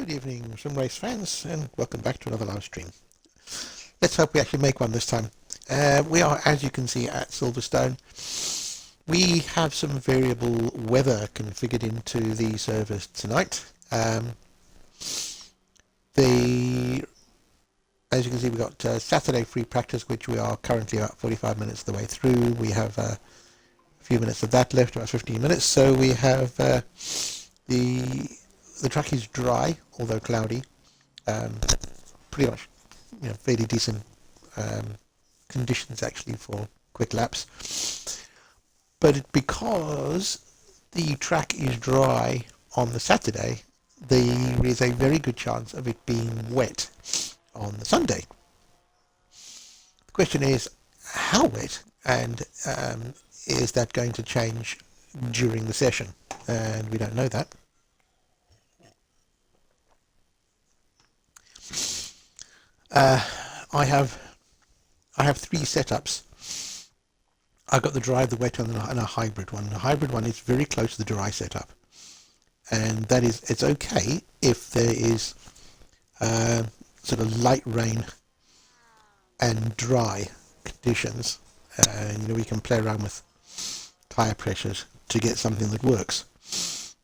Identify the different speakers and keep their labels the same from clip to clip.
Speaker 1: Good evening, sim race fans, and welcome back to another live stream. Let's hope we actually make one this time. We are, as you can see, at Silverstone. We have some variable weather configured into the servers tonight. As you can see, we've got Saturday free practice, which we are currently about 45 minutes of the way through. We have a few minutes of that left, about 15 minutes. So we have the track is dry, although cloudy. Pretty much, fairly decent conditions actually for quick laps. But because the track is dry on the Saturday, there is a very good chance of it being wet on the Sunday. The question is, how wet, and is that going to change during the session? And we don't know that. I have three setups. I've got the dry, the wet, and a hybrid one. The hybrid one is very close to the dry setup, and that is, it's okay if there is sort of light rain and dry conditions, and we can play around with tire pressures to get something that works.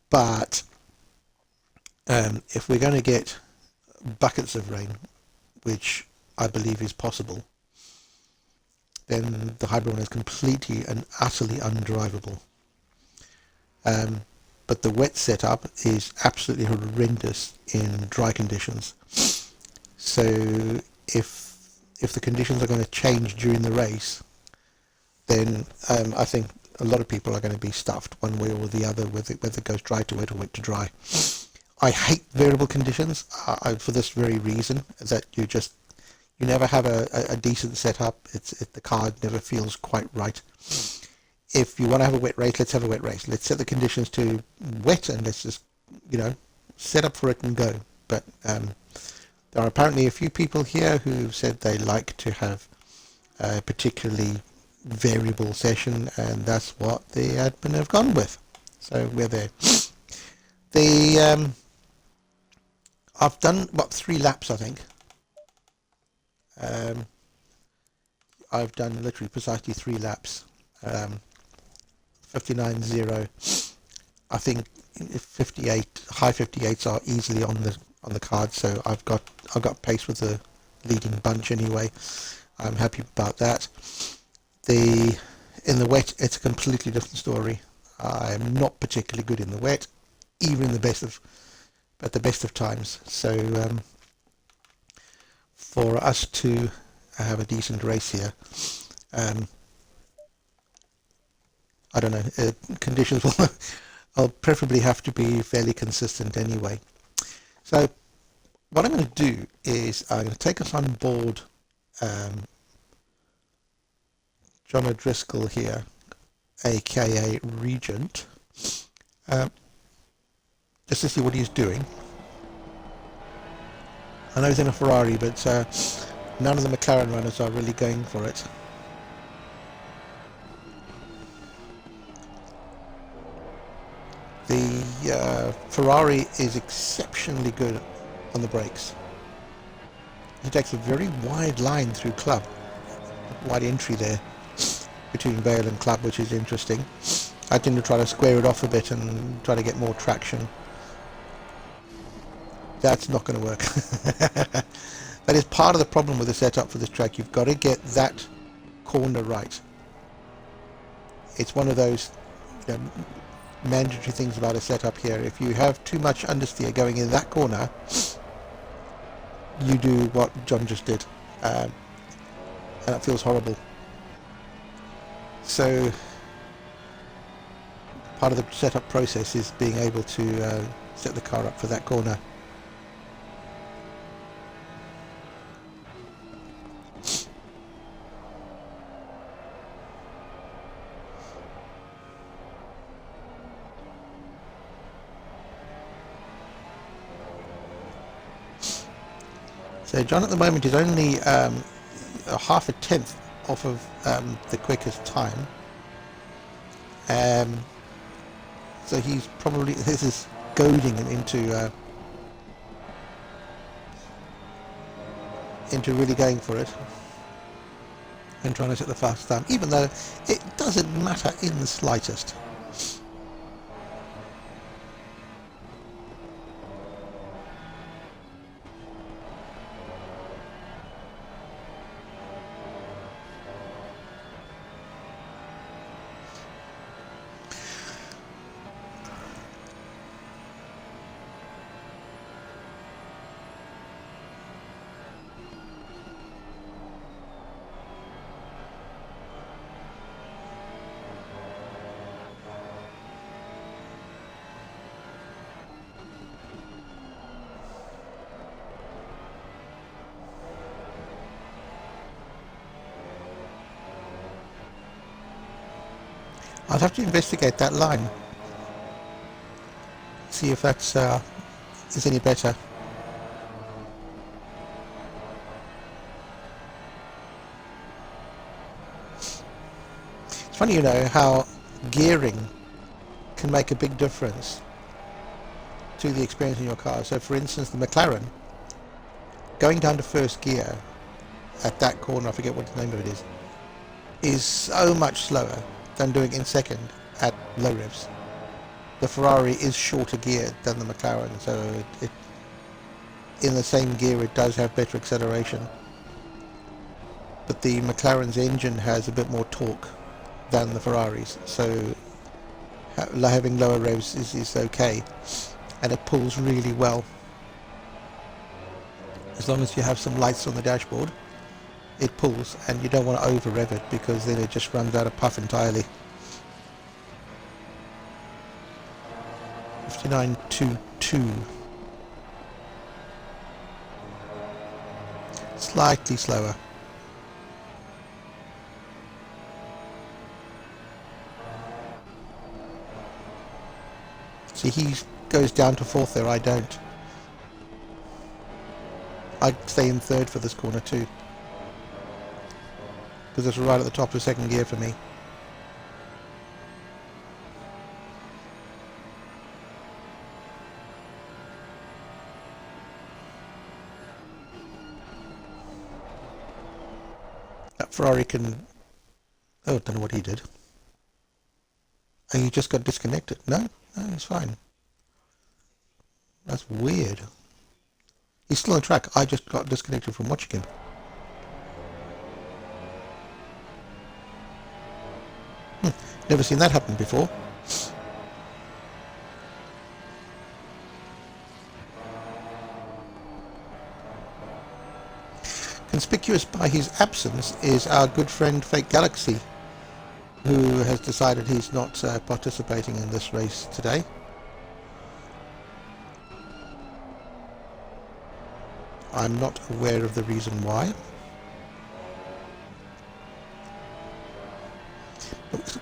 Speaker 1: But if we're going to get buckets of rain, which I believe is possible, then the hybrid one is completely and utterly undrivable. But the wet setup is absolutely horrendous in dry conditions. So if the conditions are going to change during the race, then I think a lot of people are going to be stuffed one way or the other, whether it goes dry to wet or wet to dry. I hate variable conditions for this very reason, that you never have a decent setup. The car never feels quite right. If you want to have a wet race, let's have a wet race. Let's set the conditions to wet and let's just, set up for it and go. But there are apparently a few people here who said they like to have a particularly variable session, and that's what the admin have gone with. So we're there. I've done, 3 laps, I think. I've done literally precisely 3 laps. 59.0. I think 58, high 58s are easily on the card. So I've got pace with the leading bunch anyway. I'm happy about that. In the wet, it's a completely different story. I'm not particularly good in the wet, even in at the best of times. So for us to have a decent race here, I don't know, conditions will preferably have to be fairly consistent anyway. So what I'm going to do is I'm going to take us on board John O'Driscoll here, aka Regent, just to see what he's doing. I know he's in a Ferrari, but none of the McLaren runners are really going for it. The Ferrari is exceptionally good on the brakes. He takes a very wide line through club, wide entry there between Vale and club, which is interesting. I tend to try to square it off a bit and try to get more traction. That's not going to work. That is part of the problem with the setup for this track. You've got to get that corner right. It's one of those mandatory things about a setup here. If you have too much understeer going in that corner, you do what John just did, and that feels horrible. So part of the setup process is being able to set the car up for that corner. So John at the moment is only half a tenth off of the quickest time. So he's probably, this is goading him into into really going for it and trying to set the fastest time, even though it doesn't matter in the slightest. I'll have to investigate that line, see if that's is any better. It's funny, you know, how gearing can make a big difference to the experience in your car. So for instance, the McLaren, going down to first gear at that corner, I forget what the name of it is so much slower than doing in second at low revs. The Ferrari is shorter geared than the McLaren, so it in the same gear it does have better acceleration. But the McLaren's engine has a bit more torque than the Ferrari's, so having lower revs is okay, and it pulls really well. As long as you have some lights on the dashboard, it pulls, and you don't want to over rev it because then it just runs out of puff entirely. 59.22, slightly slower. See, he goes down to fourth there, I don't. I'd stay in third for this corner too, because it's right at the top of second gear for me. That Ferrari can... oh, I don't know what he did. And he just got disconnected. No, it's fine. That's weird. He's still on track. I just got disconnected from watching him. Never seen that happen before. Conspicuous by his absence is our good friend Fake Galaxy, who has decided he's not participating in this race today. I'm not aware of the reason why.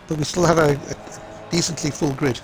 Speaker 1: But we still have a decently full grid.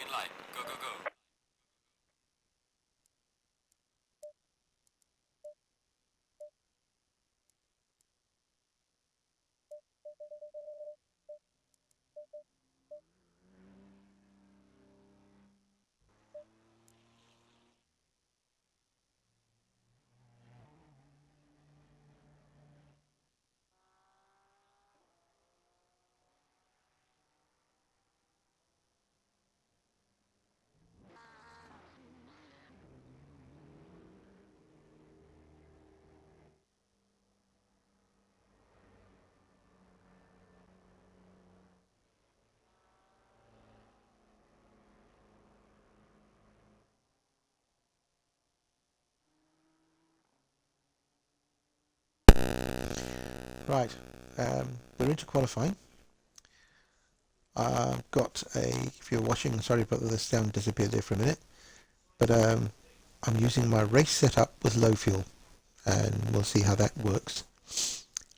Speaker 2: Green light. Go, go, go.
Speaker 1: Right, we're into qualifying. I've got if you're watching, sorry about the sound disappeared there for a minute, but I'm using my race setup with low fuel, and we'll see how that works.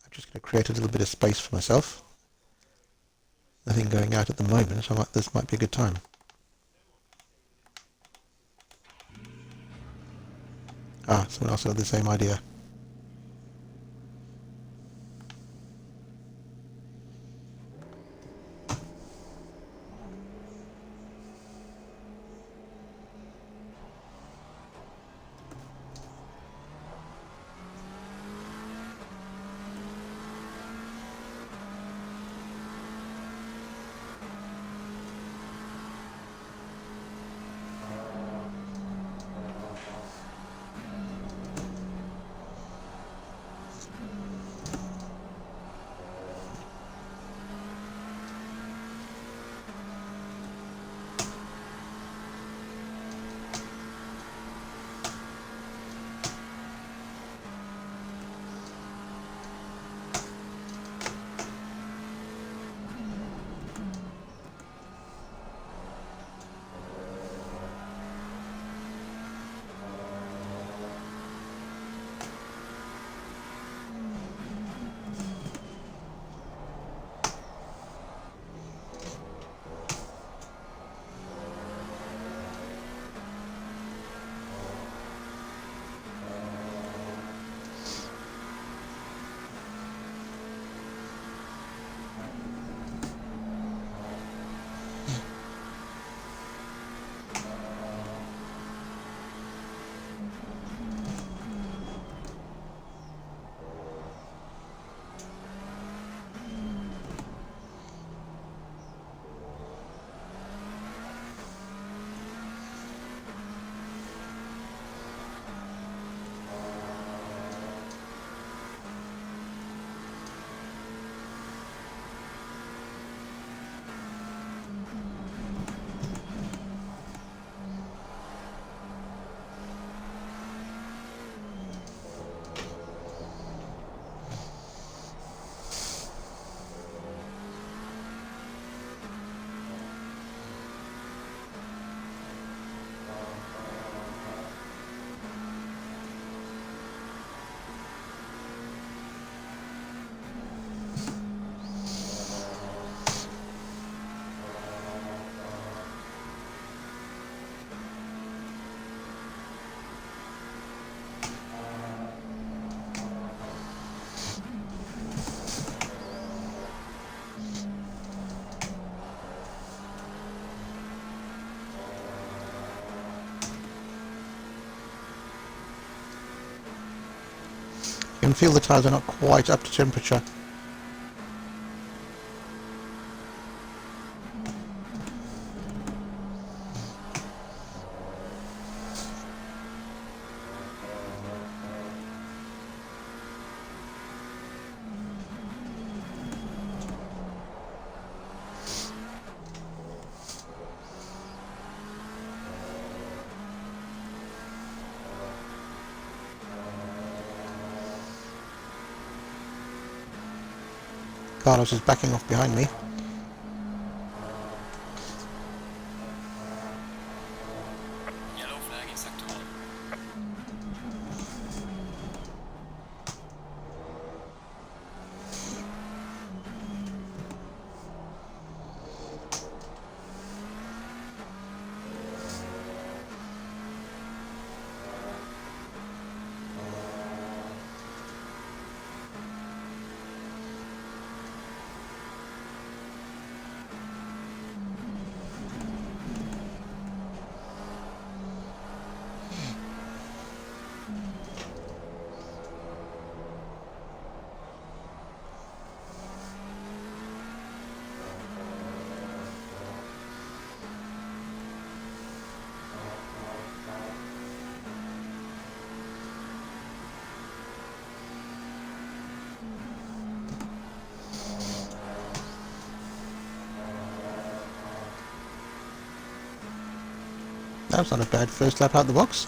Speaker 1: I'm just going to create a little bit of space for myself. Nothing going out at the moment, so this might be a good time. Someone else had the same idea. You can feel the tyres are not quite up to temperature. Carlos is backing off behind me.
Speaker 2: Yellow flag in sector 1.
Speaker 1: That was not a bad first lap out the box.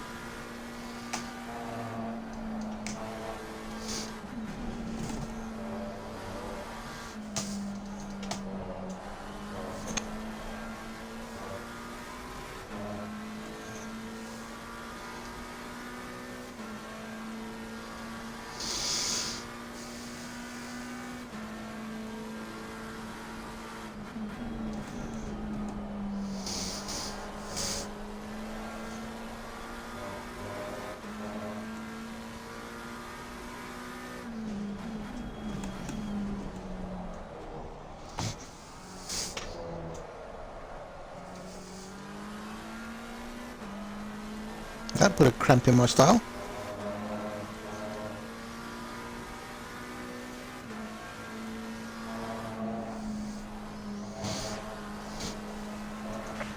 Speaker 1: That put a cramp in my style.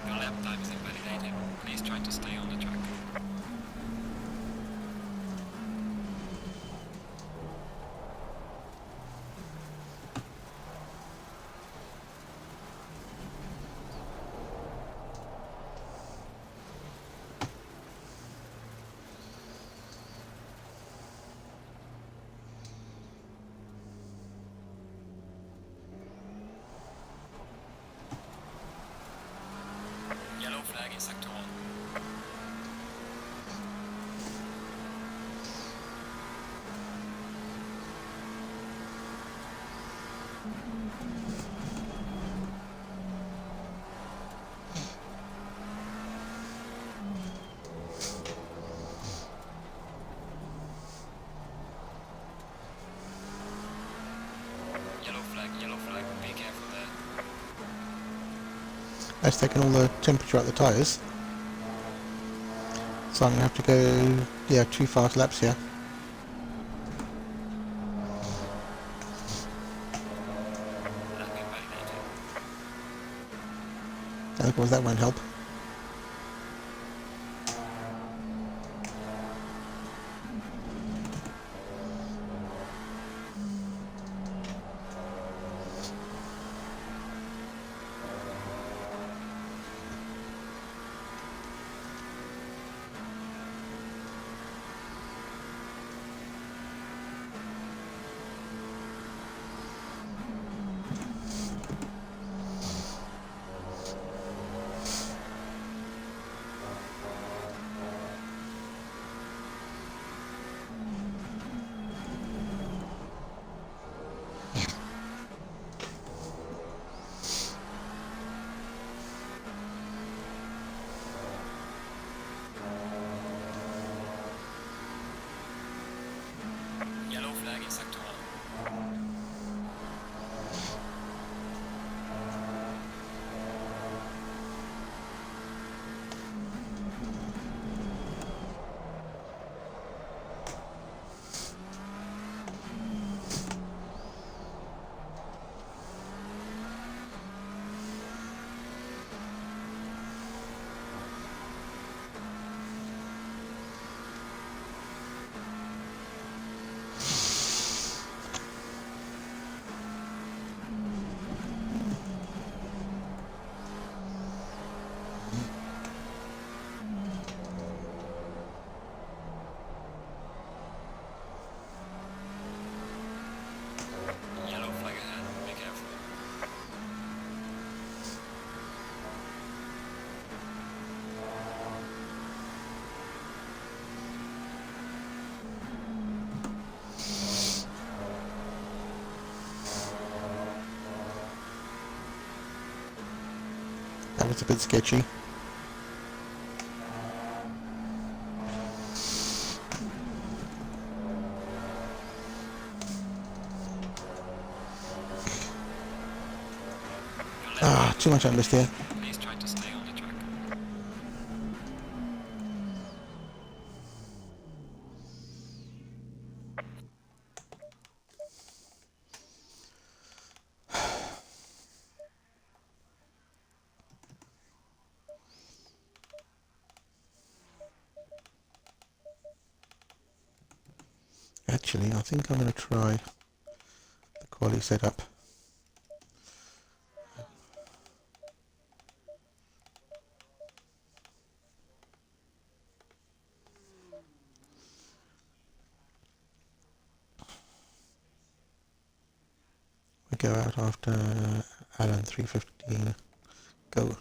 Speaker 2: Your lap time is invalidated. Please try to stay on the track. Yellow flag in sector 1. Yellow flag, be careful there.
Speaker 1: That's taking all the temperature out the tyres. So I'm going to have to go, yeah, 2 fast laps here.
Speaker 2: Lap invalidated.
Speaker 1: And of course that won't help.
Speaker 2: Yellow flag in sector 1. Yellow flag ahead, be careful.
Speaker 1: That was a bit sketchy. Ah, too much understeer here.
Speaker 2: Please try to stay on the track.
Speaker 1: Actually, I think I'm going to try the quali setup. Go out after Alan 315. Go.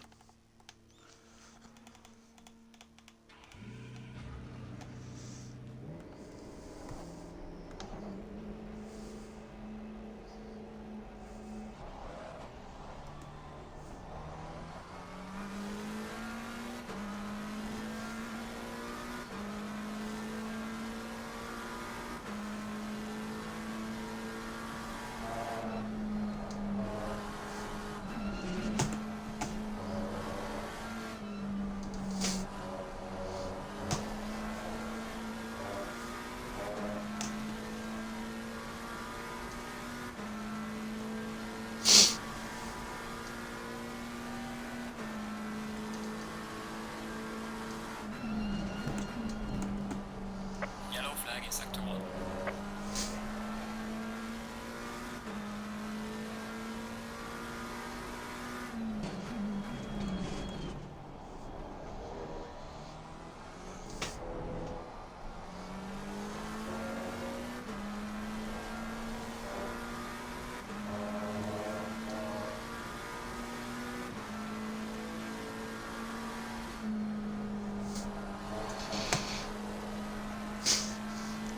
Speaker 2: Yellow flag in sector 1.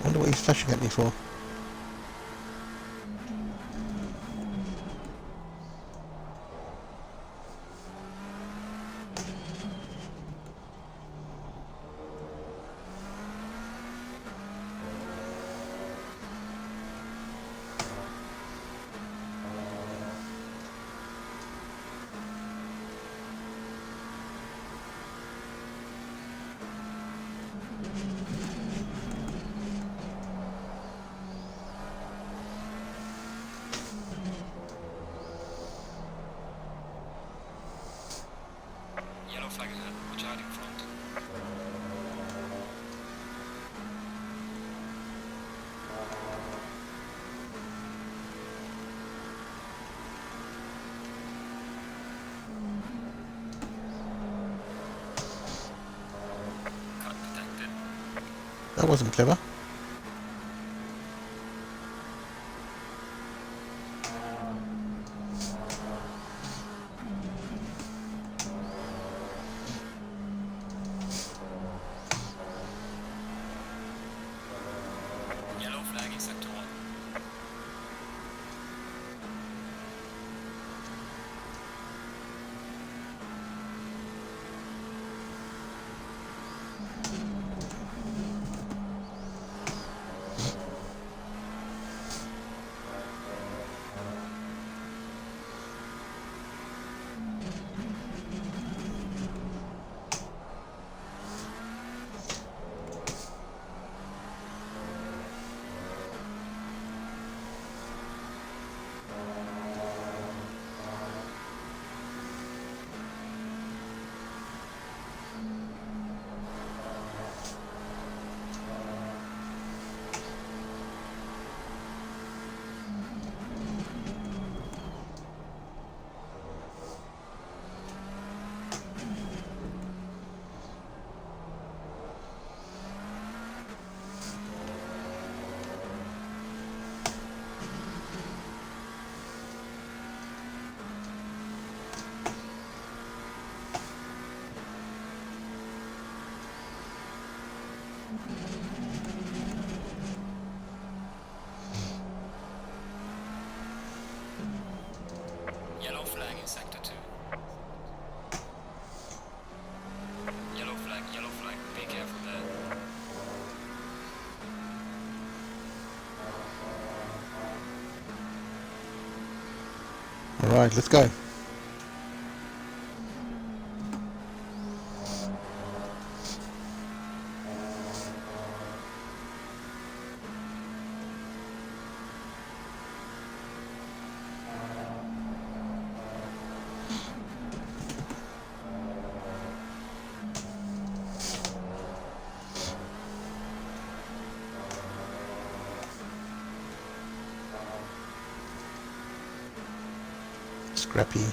Speaker 1: I wonder what he's flashing at me for.
Speaker 2: Yellow flag ahead. Watch out in front. Cut detected.
Speaker 1: That wasn't clever.
Speaker 2: Yellow flag in sector 1. Yellow flag in sector 2. Yellow flag, be careful there.
Speaker 1: Alright, let's go. Scrappy.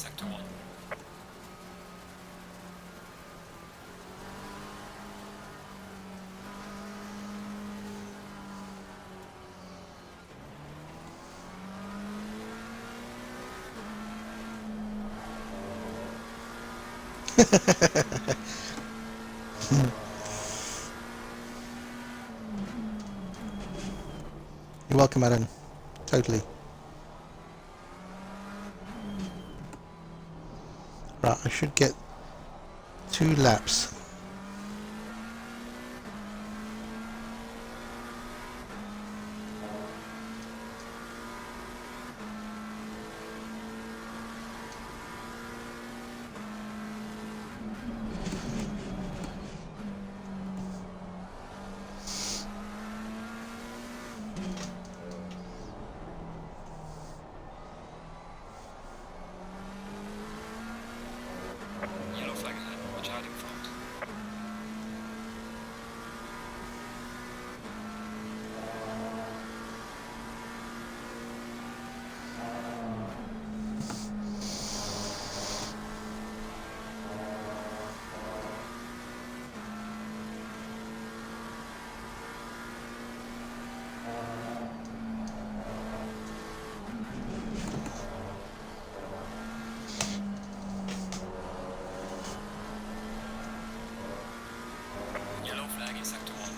Speaker 2: sector 1.
Speaker 1: You're welcome, Adam. Totally. Right, I should get 2 laps.
Speaker 2: Yellow flag ahead, watch out in front. Yellow flag in sector 1.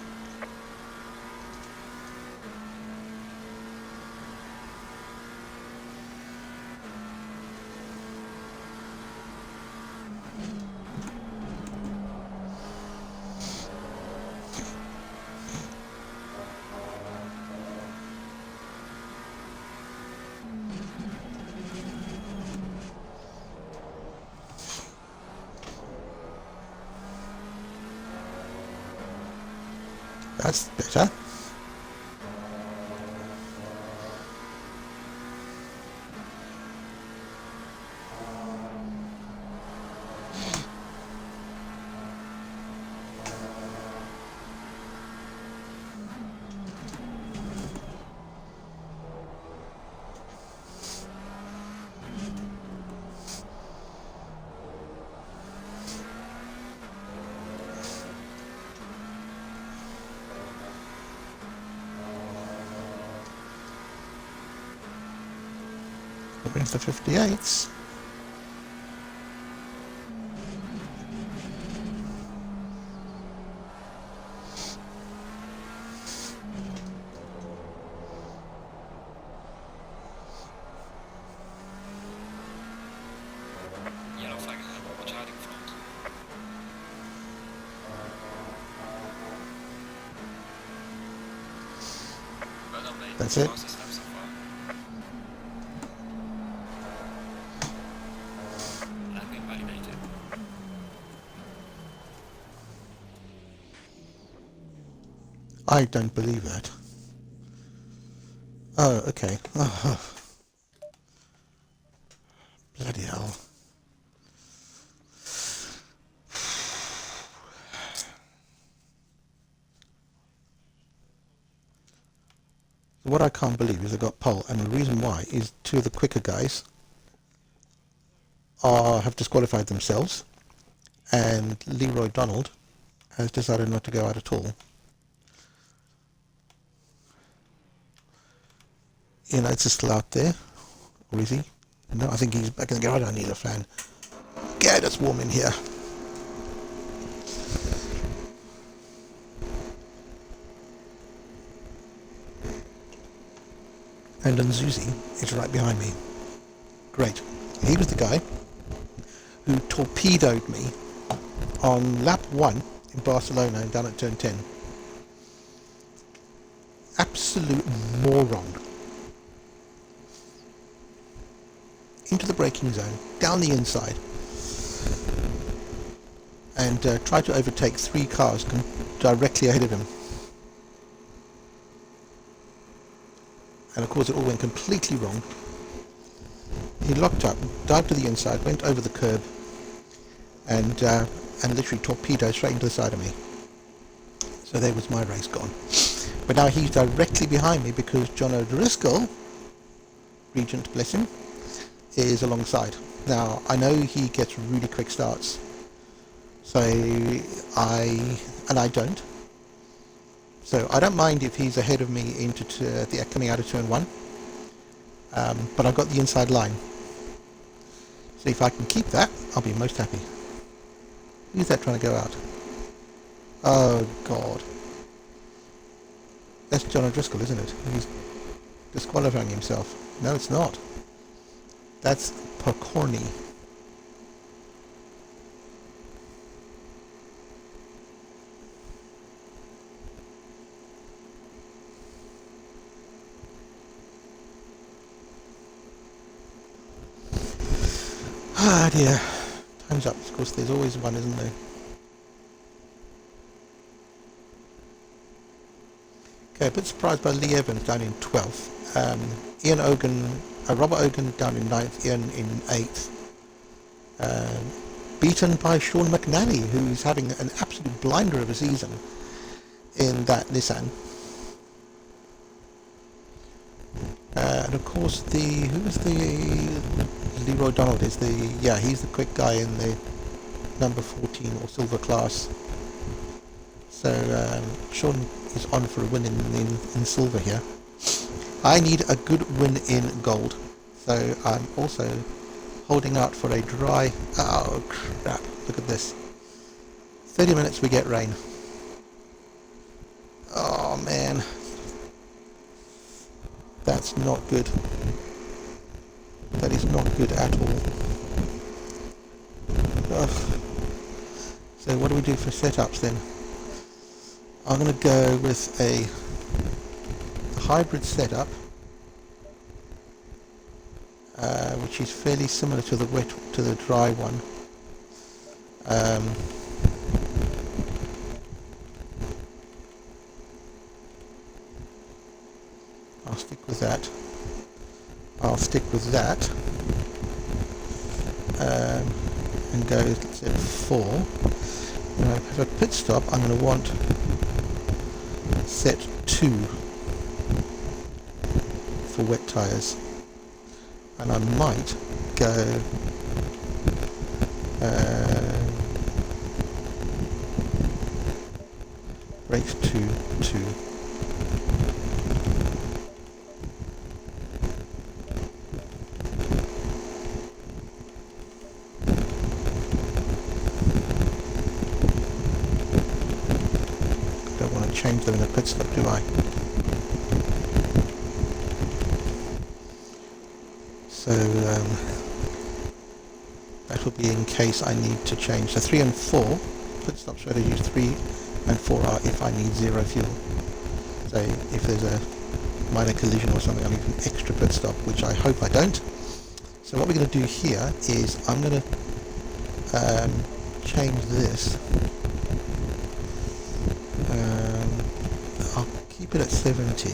Speaker 1: That's better. That brings the 58s.
Speaker 2: Yellow flag ahead, watch out in front. Well done, mate.
Speaker 1: That's it.
Speaker 2: Fastest lap so far. Lap invalidated.
Speaker 1: I don't believe that. Oh, okay. Oh, bloody hell. What I can't believe is I got pole, and the reason why is 2 of the quicker guys have disqualified themselves, and Leroy Donald has decided not to go out at all. You know, it's still out there, or is he? No, I think he's back in the garage. I need a fan. God, it's warm in here. And Nzuzi is right behind me. Great. He was the guy who torpedoed me on lap 1 in Barcelona and down at turn 10. Absolute moron. Into the braking zone, down the inside, and tried to overtake 3 cars directly ahead of him. And of course it all went completely wrong. He locked up, dived to the inside, went over the curb, and literally torpedoed straight into the side of me. So there was my race gone. But now he's directly behind me because John O'Driscoll, Regent bless him, is alongside. Now, I know he gets really quick starts, so I don't. So I don't mind if he's ahead of me into the coming out of turn 1, but I've got the inside line. So if I can keep that, I'll be most happy. Who's that trying to go out? Oh God. That's John O'Driscoll, isn't it? He's disqualifying himself. No, it's not. That's Pokorny. Ah dear. Time's up. Of course, there's always one, isn't there? Okay, a bit surprised by Lee Evans down in 12th. Ian Ogan, Robert Ogan down in 9th, Ian in 8th. Beaten by Sean McNally, who's having an absolute blinder of a season in that Nissan. And of course, who's the Leroy Donald he's the quick guy in the number 14 or silver class. So Sean is on for a win in silver here. I need a good win in gold, so I'm also holding out for a dry. Oh crap! Look at this. 30 minutes we get rain. Oh man, that's not good. That is not good at all. Ugh. So what do we do for setups then? I'm going to go with a hybrid setup, which is fairly similar to the dry one. I'll stick with that. And go, let's say 4. When I have a pit stop, I'm going to want set 2 for wet tyres, and I might go brakes 2. Don't want to change them in a pit stop, do I? So that will be in case I need to change. So 3 and 4 pit stop strategies. 3 and 4 are if I need 0 fuel. So if there's a minor collision or something, I need an extra pit stop, which I hope I don't. So what we're going to do here is I'm going to change this. I'll keep it at 70.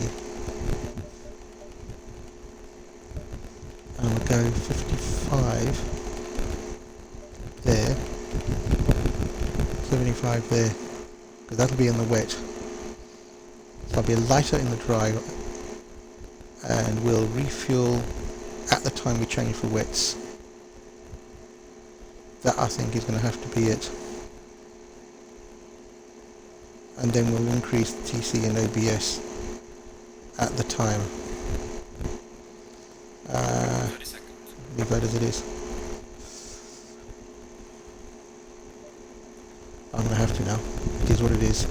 Speaker 1: And we'll go 55 there, 75 there, because that'll be in the wet. So I'll be lighter in the dry, and we'll refuel at the time we change for wets. That I think is going to have to be it. And then we'll increase TC and OBS at the time. Leave that as it is. I'm going to have to now. It is what it is.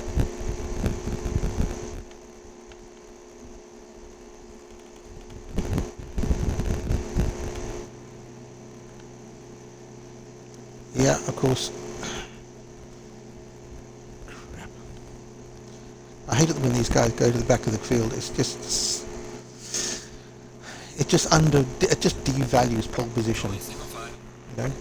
Speaker 1: Yeah, of course. Crap. I hate it when these guys go to the back of the field. It's just... It just devalues pole position, you know.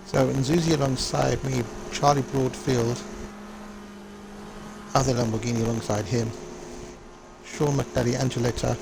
Speaker 1: So Nzuzi alongside me, Charlie Broadfield, other Lamborghini alongside him, Sean McNally, Angeletta,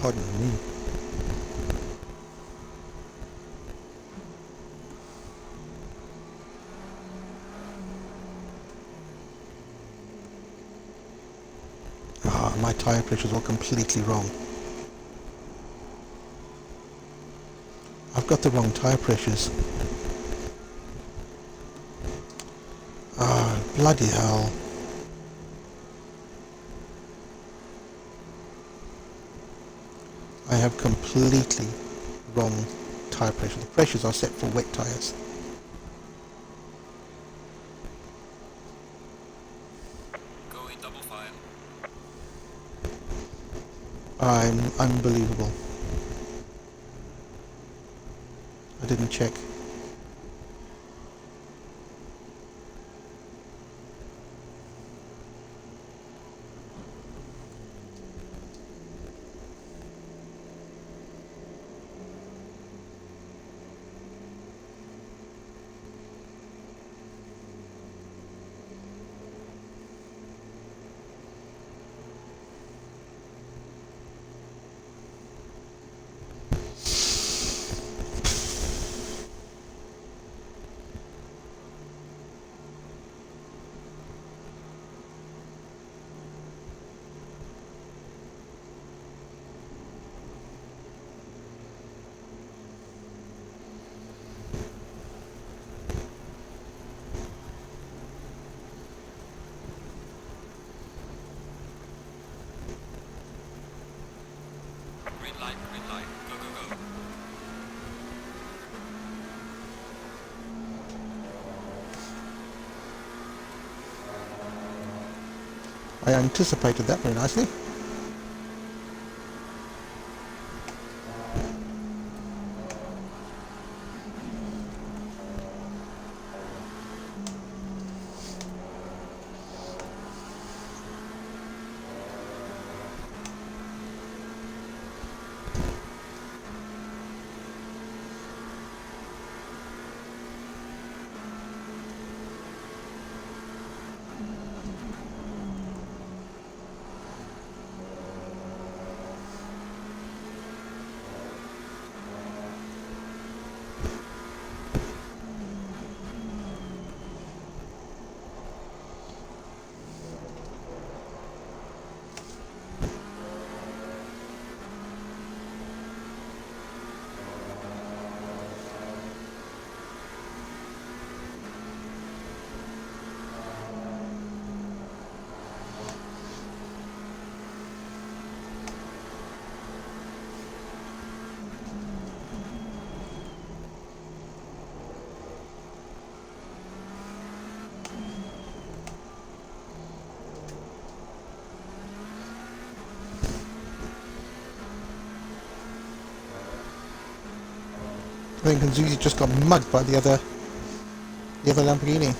Speaker 1: pardon me. My tyre pressure is all completely wrong. I've got the wrong tyre pressures. Bloody hell. I have completely wrong tyre pressure. The pressures are set for wet tyres.
Speaker 2: Going double file.
Speaker 1: I'm unbelievable. I didn't check.
Speaker 2: Green light, go, go, go.
Speaker 1: I anticipated that very nicely. I think Nzuzi just got mugged by the other Lamborghini.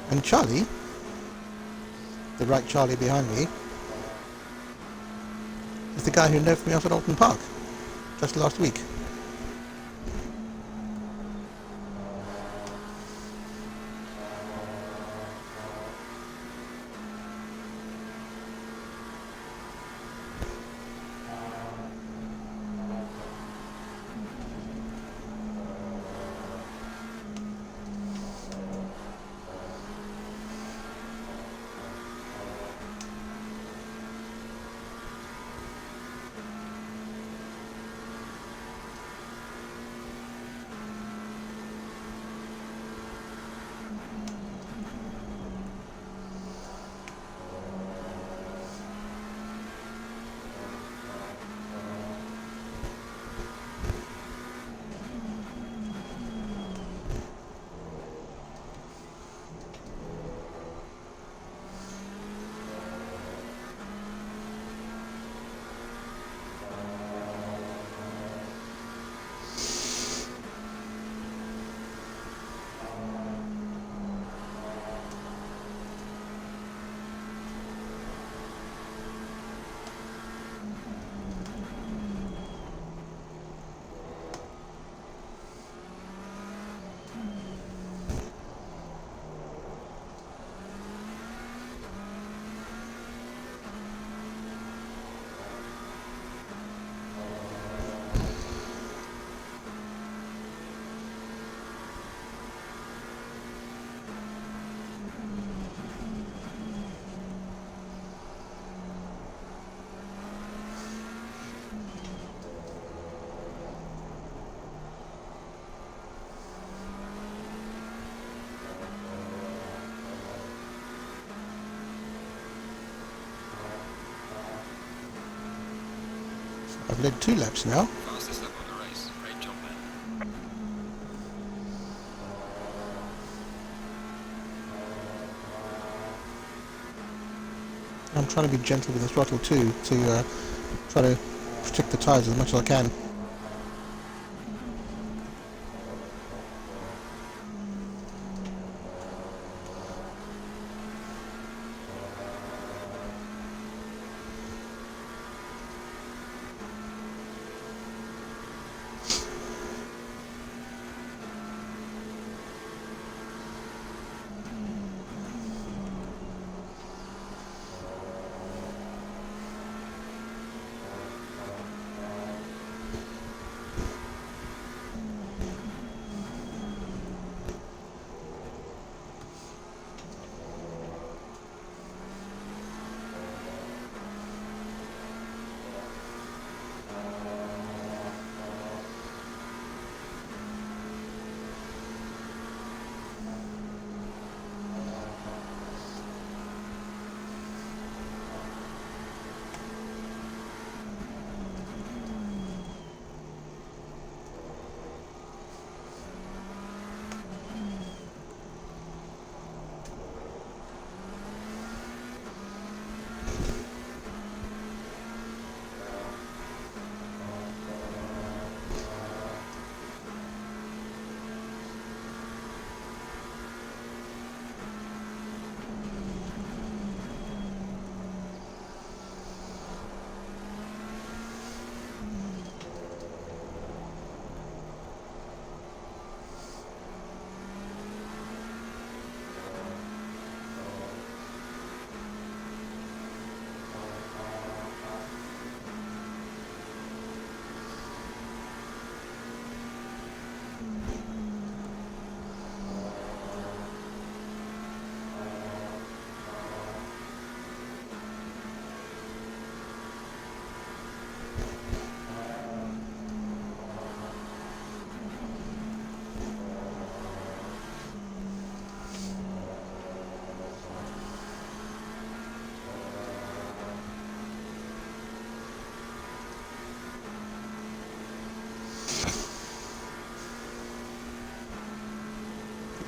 Speaker 1: And Charlie the right Charlie behind me, is the guy who nerfed me off at Alton Park just last week. I've led 2 laps now.
Speaker 2: Fastest lap of the race. Great job, man.
Speaker 1: I'm trying to be gentle with the throttle too, to try to protect the tyres as much as I can.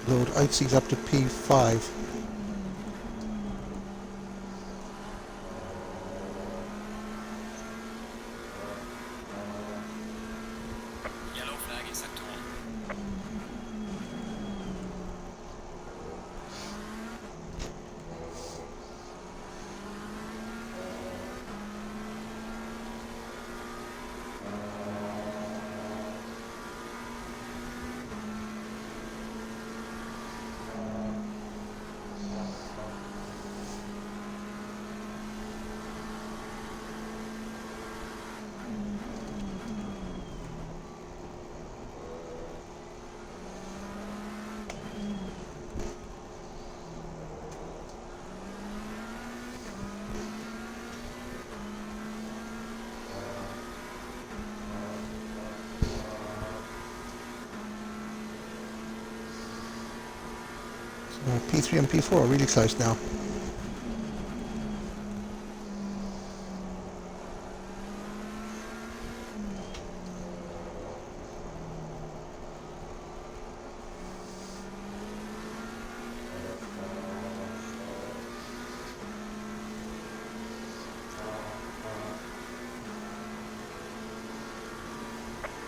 Speaker 1: Lord, Oatsy's up to P5.
Speaker 2: Yellow flag in sector 1.
Speaker 1: P3 and P4 are really close now.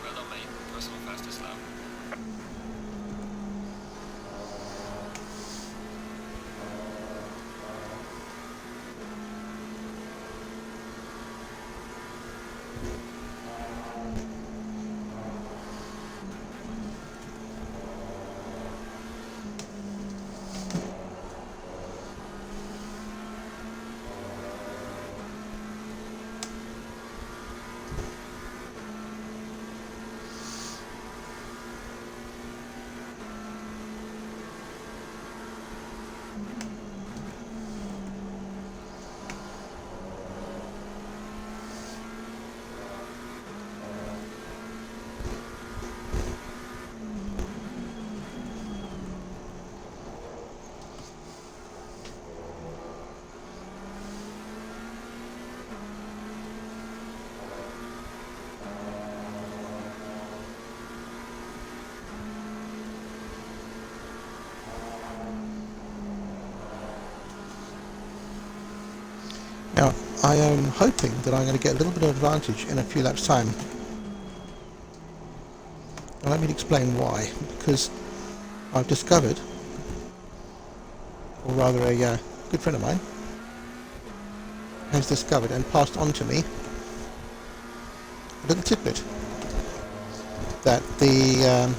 Speaker 2: Well done, mate. Personal fastest lap.
Speaker 1: Now, I am hoping that I'm going to get a little bit of advantage in a few laps' time. And let me explain why. Because I've discovered, or rather a good friend of mine, has discovered and passed on to me a little tidbit that the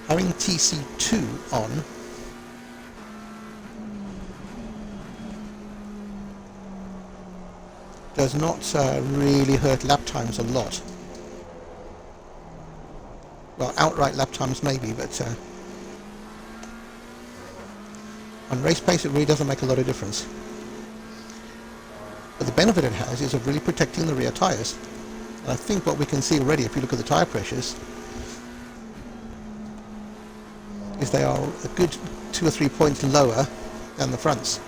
Speaker 1: having TC2 on does not really hurt lap times a lot. Well, outright lap times maybe, but on race pace it really doesn't make a lot of difference. But the benefit it has is of really protecting the rear tyres. And I think what we can see already, if you look at the tyre pressures, is they are a good 2 or 3 points lower than the fronts.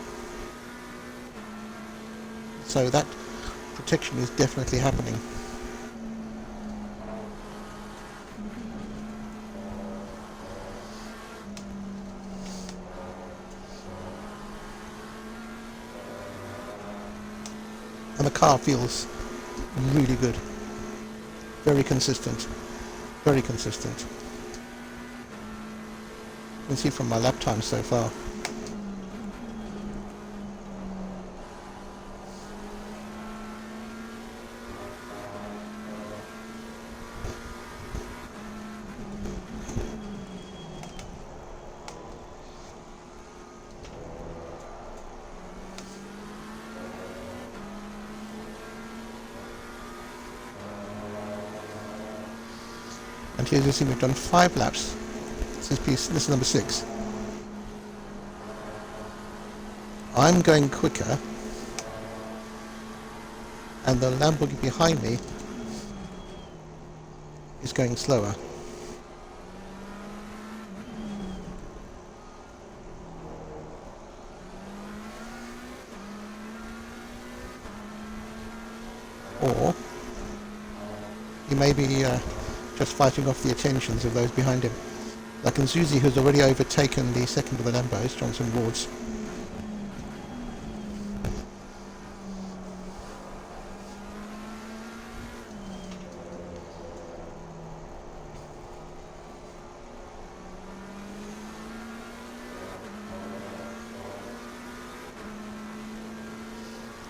Speaker 1: So that protection is definitely happening. And the car feels really good. Very consistent. Very consistent. You can see from my lap time so far. And here you see we've done 5 laps. This is number 6. I'm going quicker, and the Lamborghini behind me is going slower. Or he may be just fighting off the attentions of those behind him. Like Nzuzi, who's already overtaken the second of the Lambos, Johnson Wards.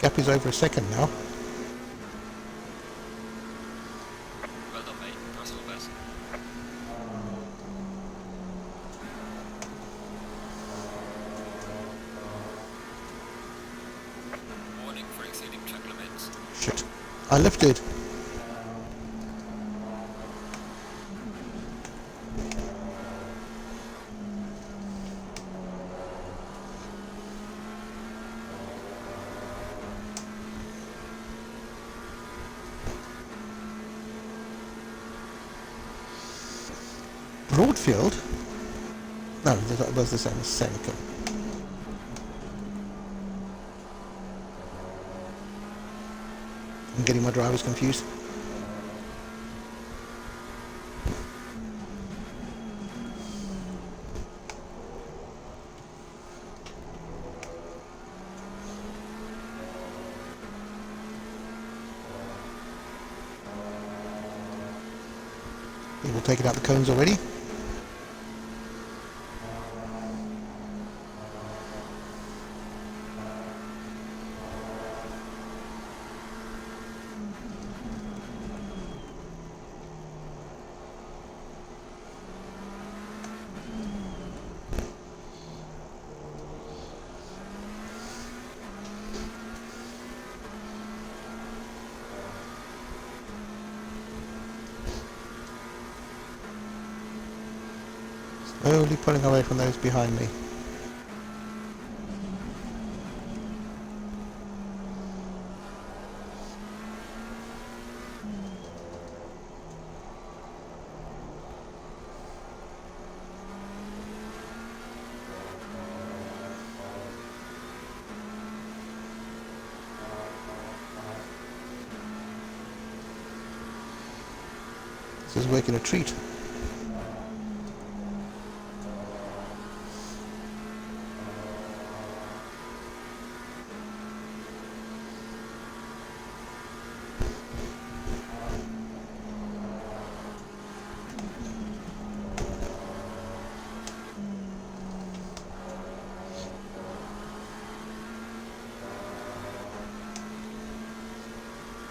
Speaker 1: Gap is over a second now.
Speaker 2: Well done, mate. Personal best. Warning for exceeding track limits.
Speaker 1: Shit. I lifted. Broadfield No, it was the same. It's the same. Okay. I'm getting my drivers confused. People taking out the cones already. Slowly pulling away from those behind me. This is working a treat.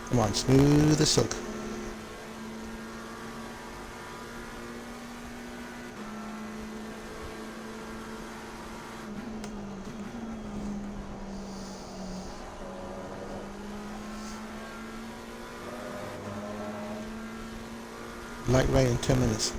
Speaker 1: Come on, smooth as silk. Light rain in 10 minutes.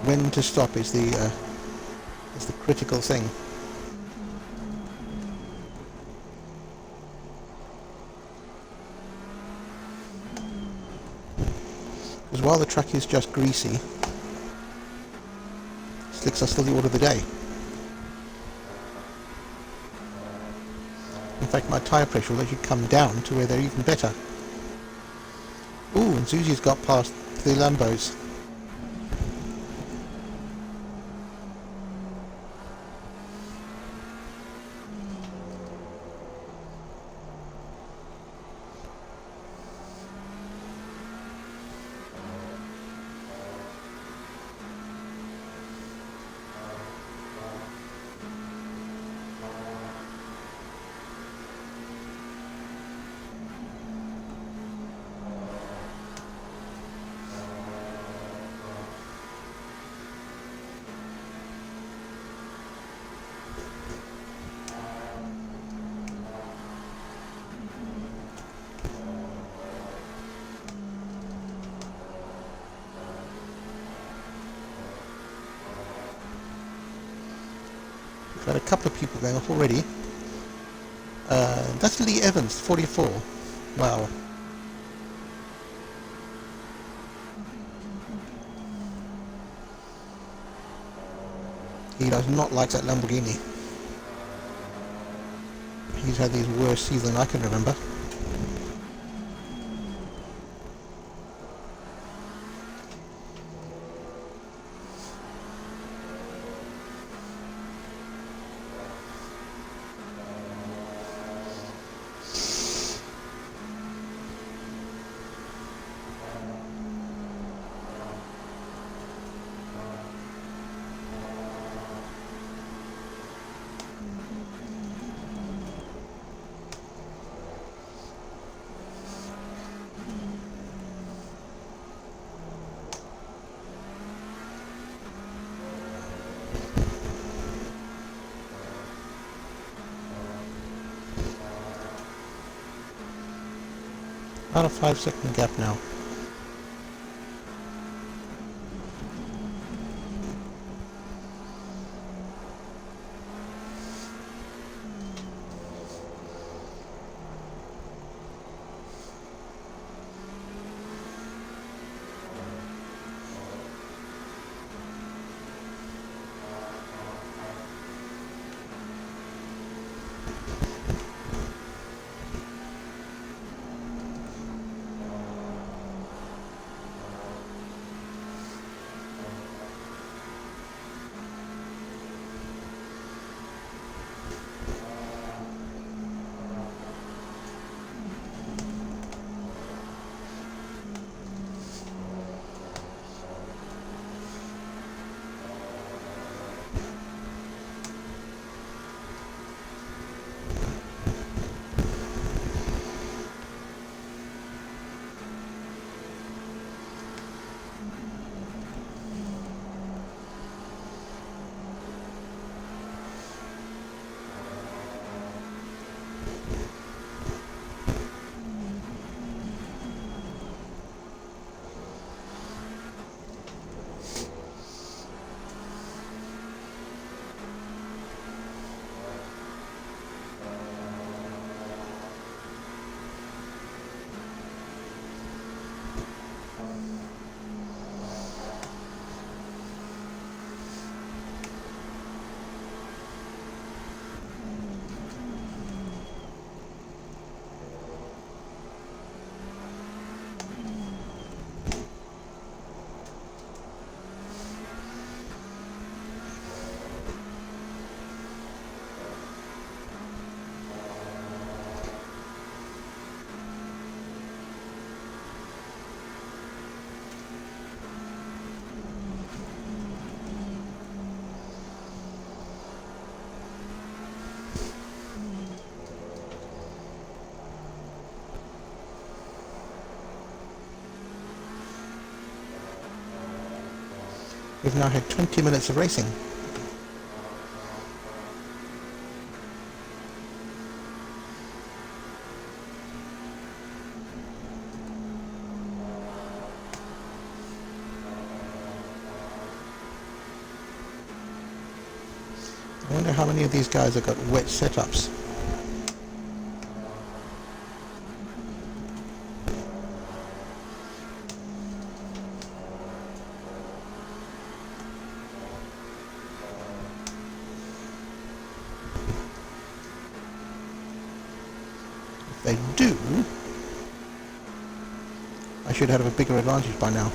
Speaker 1: When to stop is the critical thing. Because while the track is just greasy, slicks are still the order of the day. In fact, my tyre pressure will actually come down to where they're even better. Ooh, and Susie's got past the Lambos. Got a couple of people going off already. That's Lee Evans, 44. Wow. He does not like that Lamborghini. He's had these worse seasons than I can remember. about a 5-second gap now. We've now had 20 minutes of racing. I wonder how many of these guys have got wet setups. If they do, I should have a bigger advantage by now.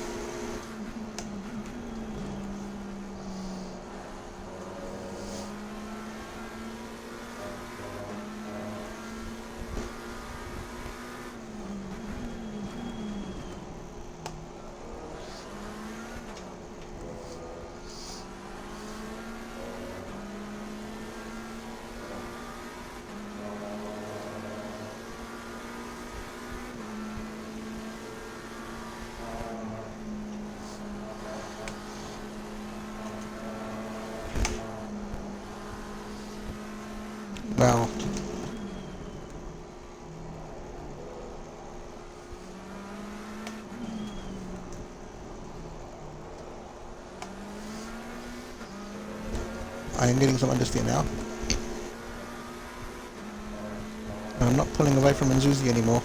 Speaker 1: Well, I am getting some understeer now. And I'm not pulling away from Nzuzi anymore.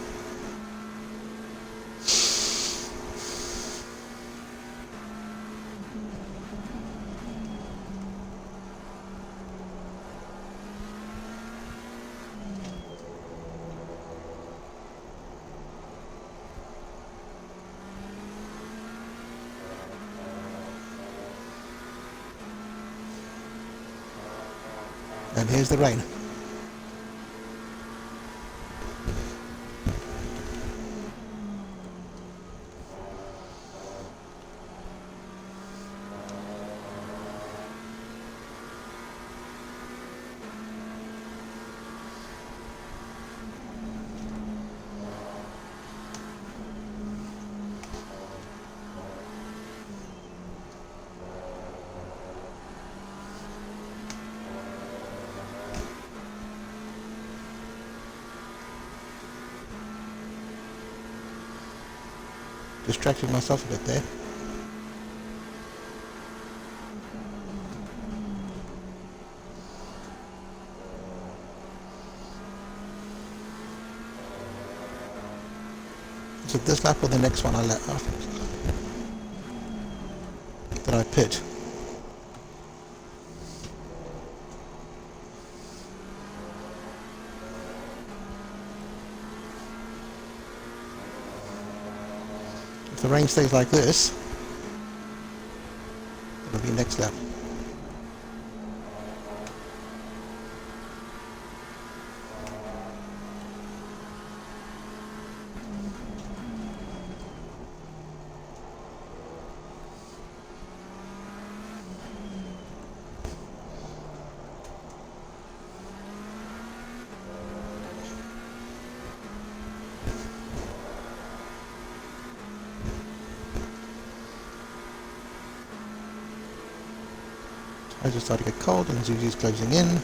Speaker 1: And here's the rain. Distracted myself a bit there. Is it this lap or the next one I let off? That I pit? If the rain stays like this, it'll be next lap. I just started to get cold and Zuzi's closing in.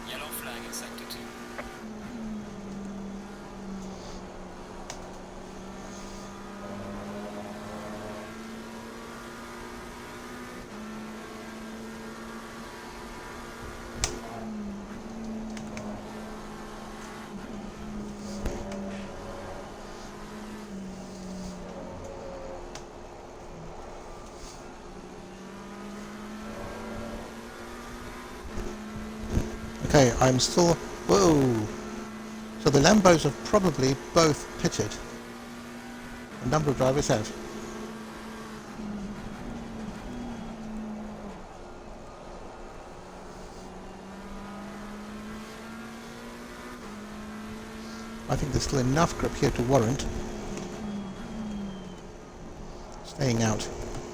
Speaker 2: Yellow flag in sector 2.
Speaker 1: Okay, I'm still... Whoa! So the Lambos have probably both pitted. A number of drivers have. I think there's still enough grip here to warrant staying out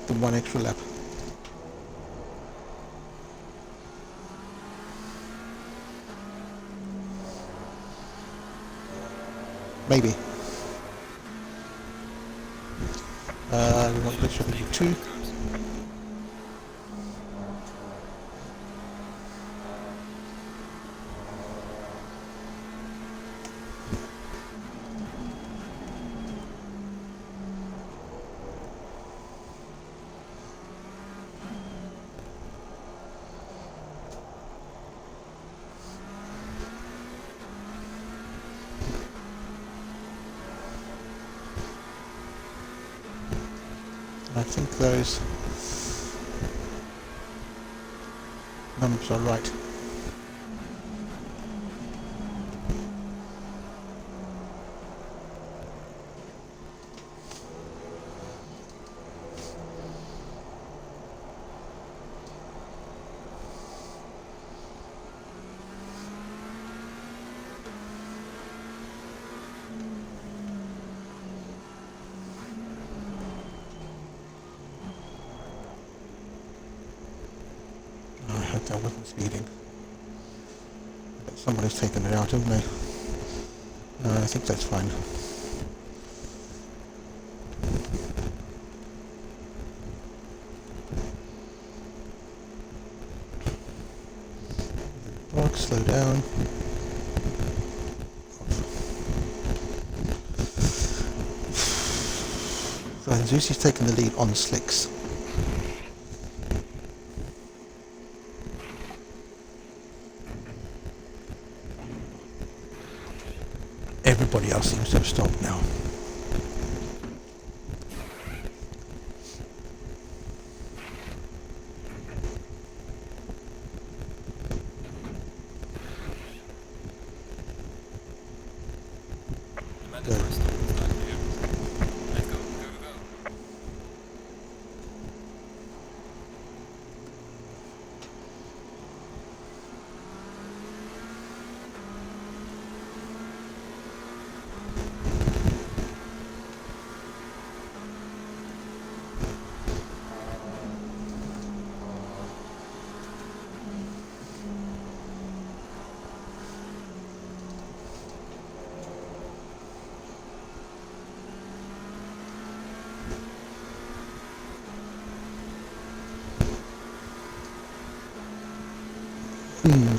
Speaker 1: the one extra lap. Maybe. We want to should be 2. I think those numbers are right. I hope that wasn't speeding. Somebody's taken it out, haven't they? I think that's fine. Block, slow down. So Zuzi's taken the lead on slicks. Everybody else seems to have stopped now.
Speaker 2: Let's go, go, go.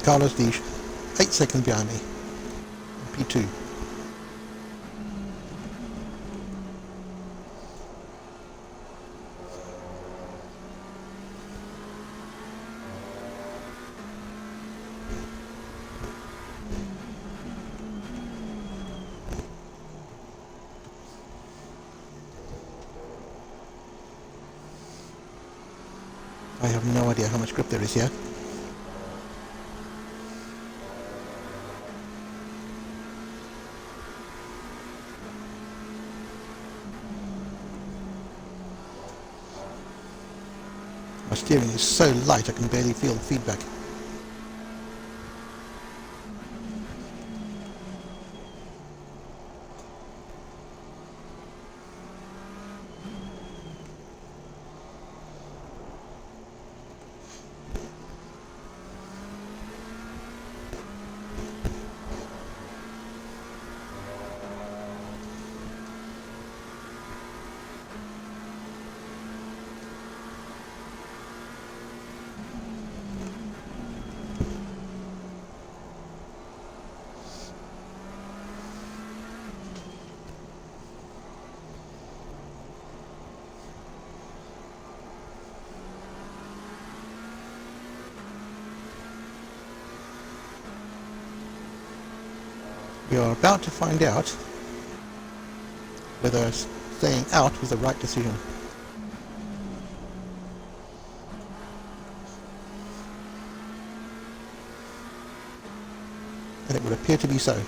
Speaker 1: Carlos Deesh, 8 seconds behind me. P2. I have no idea how much grip there is here. My steering is so light I can barely feel the feedback. We are about to find out whether staying out was the right decision. And it would appear to be so.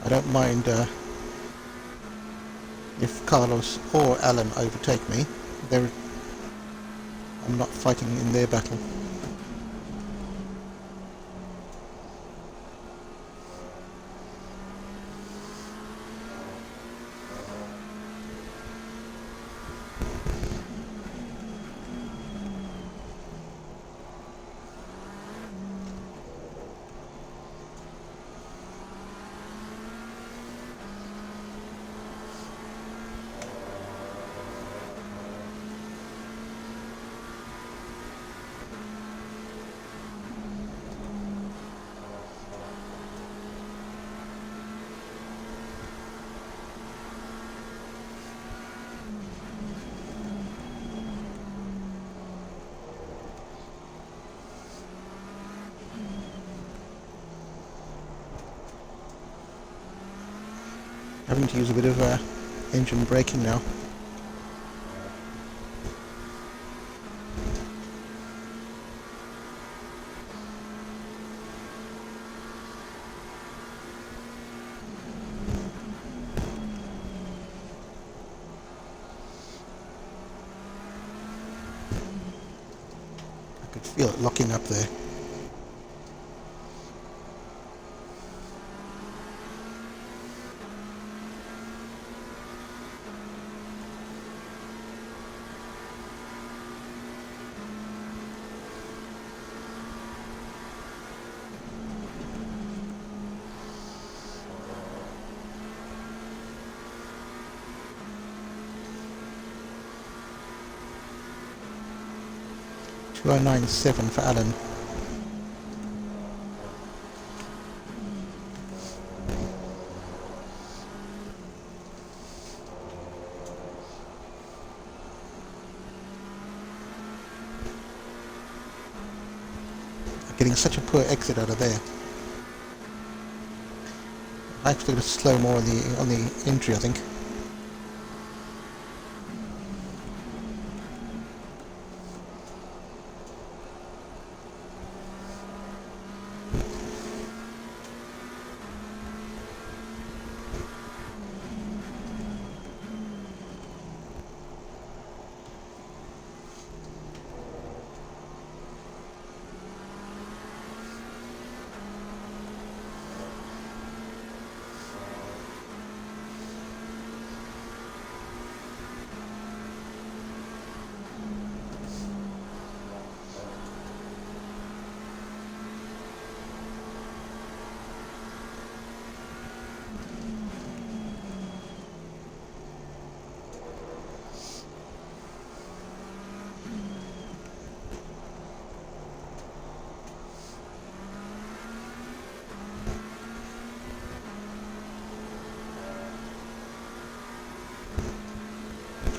Speaker 1: I don't mind if Carlos or Alan overtake me. I'm not fighting in their battle. Having to use a bit of engine braking now. I could feel it locking up there. $2.97 for Alan. Getting such a poor exit out of there. I'm actually going to slow more on the entry, I think.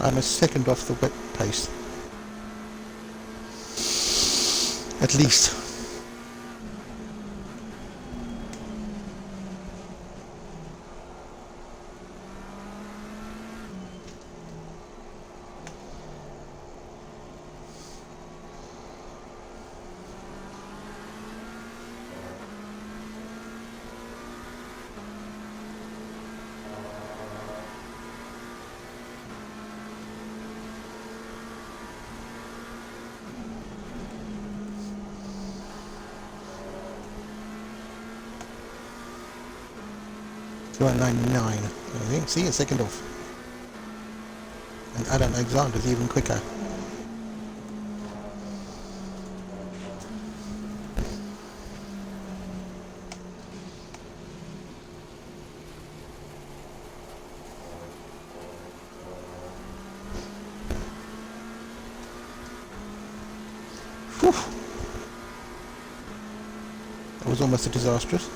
Speaker 1: I'm a second off the wet pace. At least. .99, I think. See, a second off. And Adam Alexander's even quicker. Whew. That was almost a disastrous.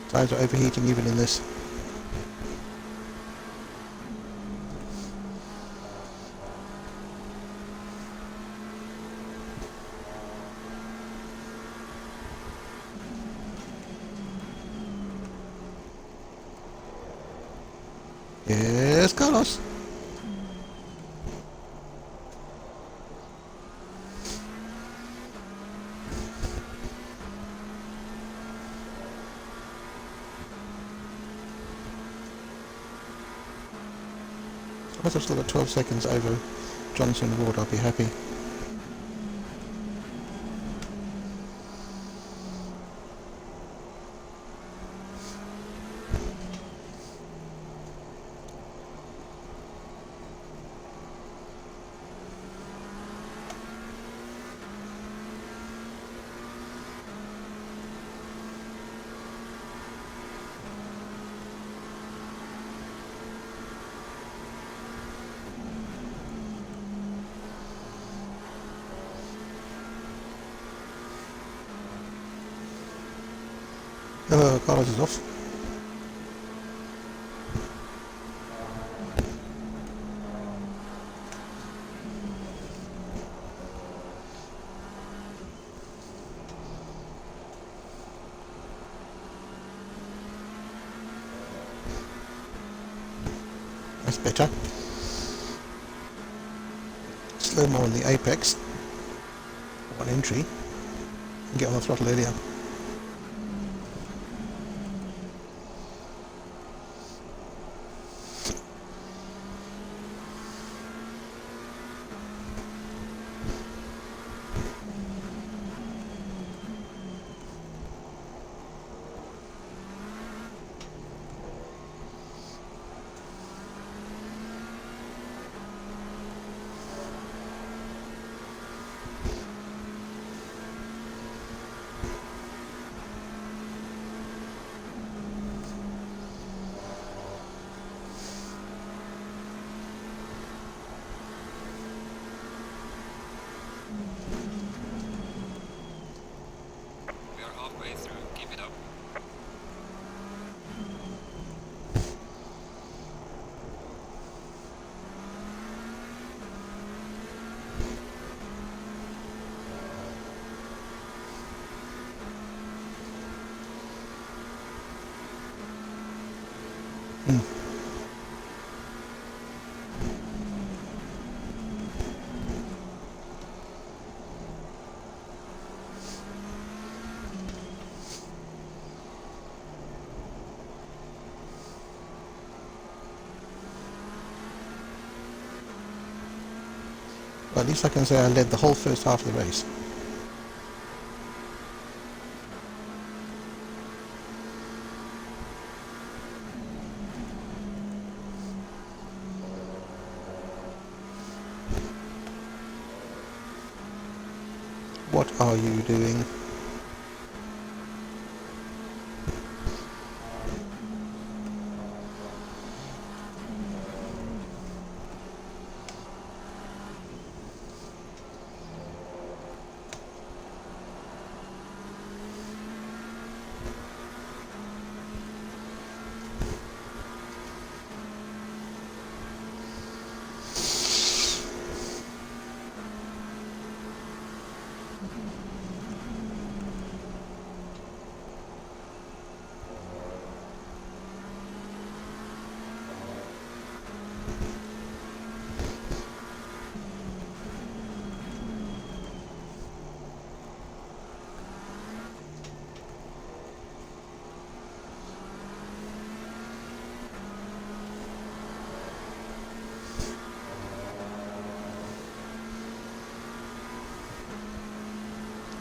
Speaker 1: Tyres are overheating even in this. Yes, Carlos. Once I've still got 12 seconds over Johnson Ward, I'll be happy. Carlos is off. That's better. Slow more on the apex. One entry. And get on the throttle earlier.
Speaker 2: We are halfway through. Keep it up.
Speaker 1: Well, at least I can say I led the whole first half of the race. what are you doing?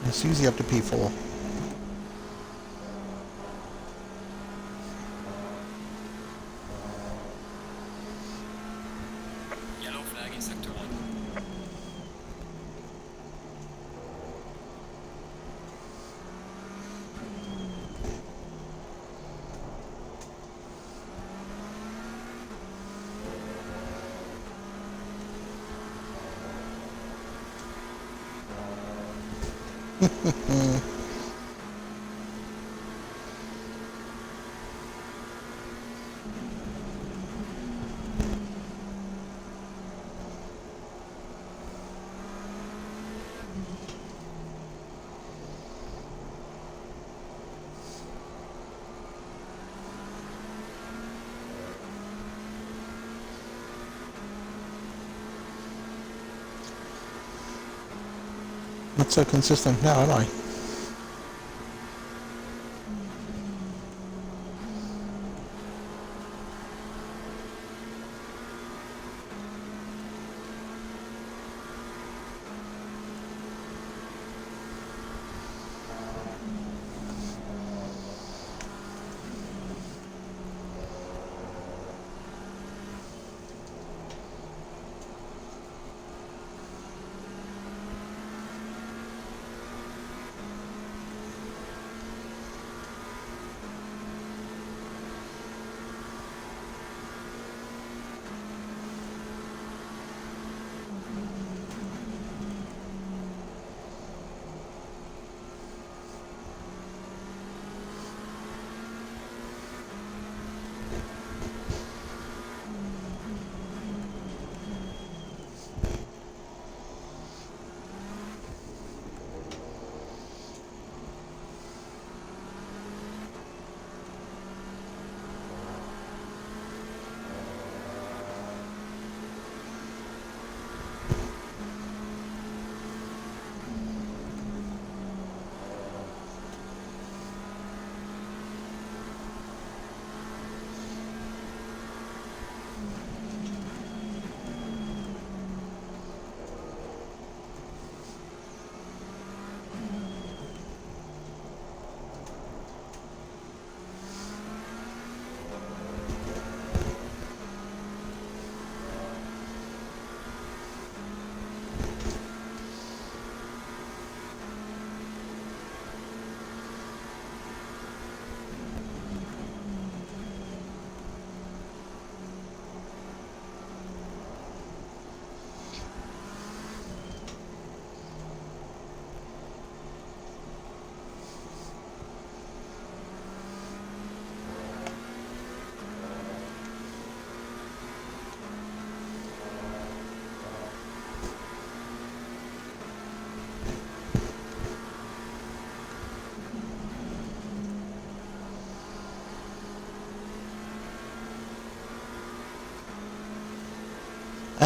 Speaker 1: And Susie up to P4.
Speaker 2: Yellow flag in sector 1.
Speaker 1: Not so consistent now, am I?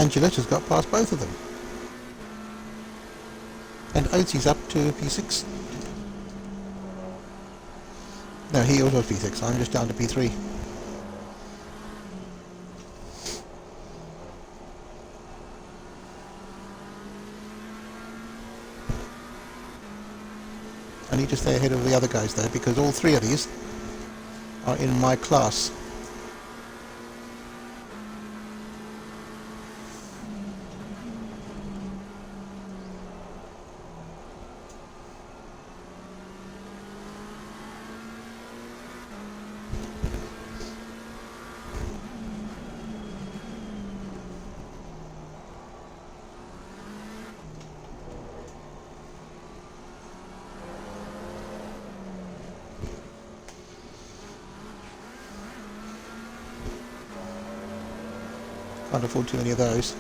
Speaker 1: Angela just got past both of them. And Otie's up to P6. No, he also P6. I'm just down to P3. I need to stay ahead of the other guys though, because all three of these are in my class. Can't afford too many of those.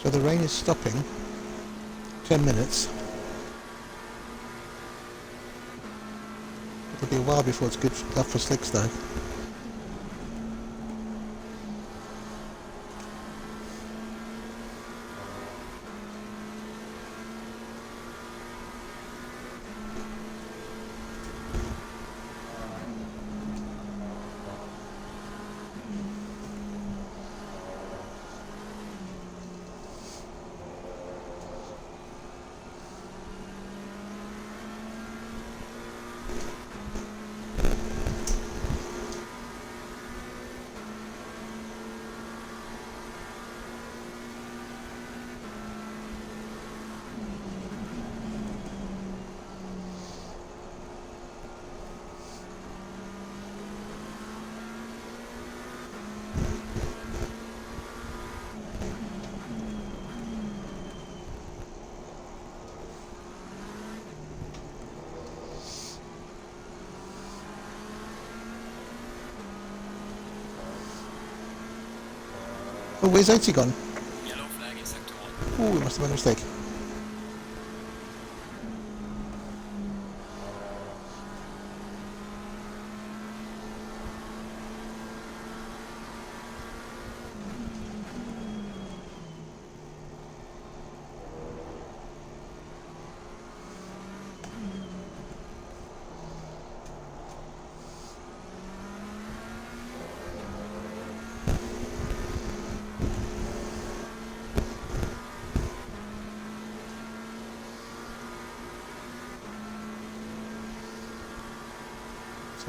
Speaker 1: So the rain is stopping. 10 minutes. It'll be a while before it's good enough for slicks though. Oh, where's Oatsy gone?
Speaker 2: Yellow flag in sector 1.
Speaker 1: Oh, it must have been a mistake.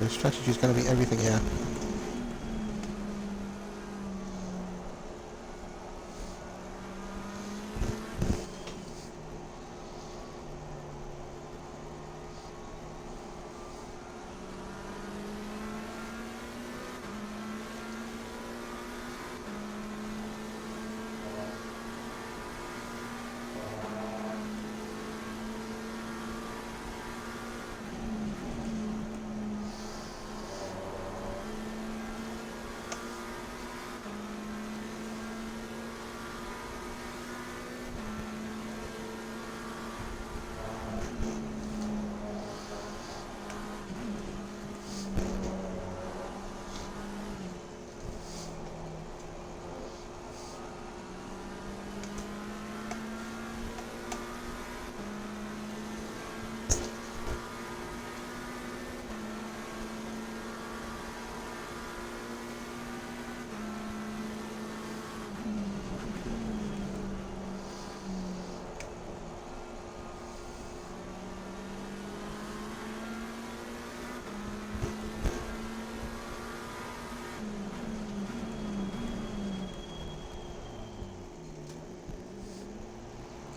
Speaker 1: So strategy is going to be everything here.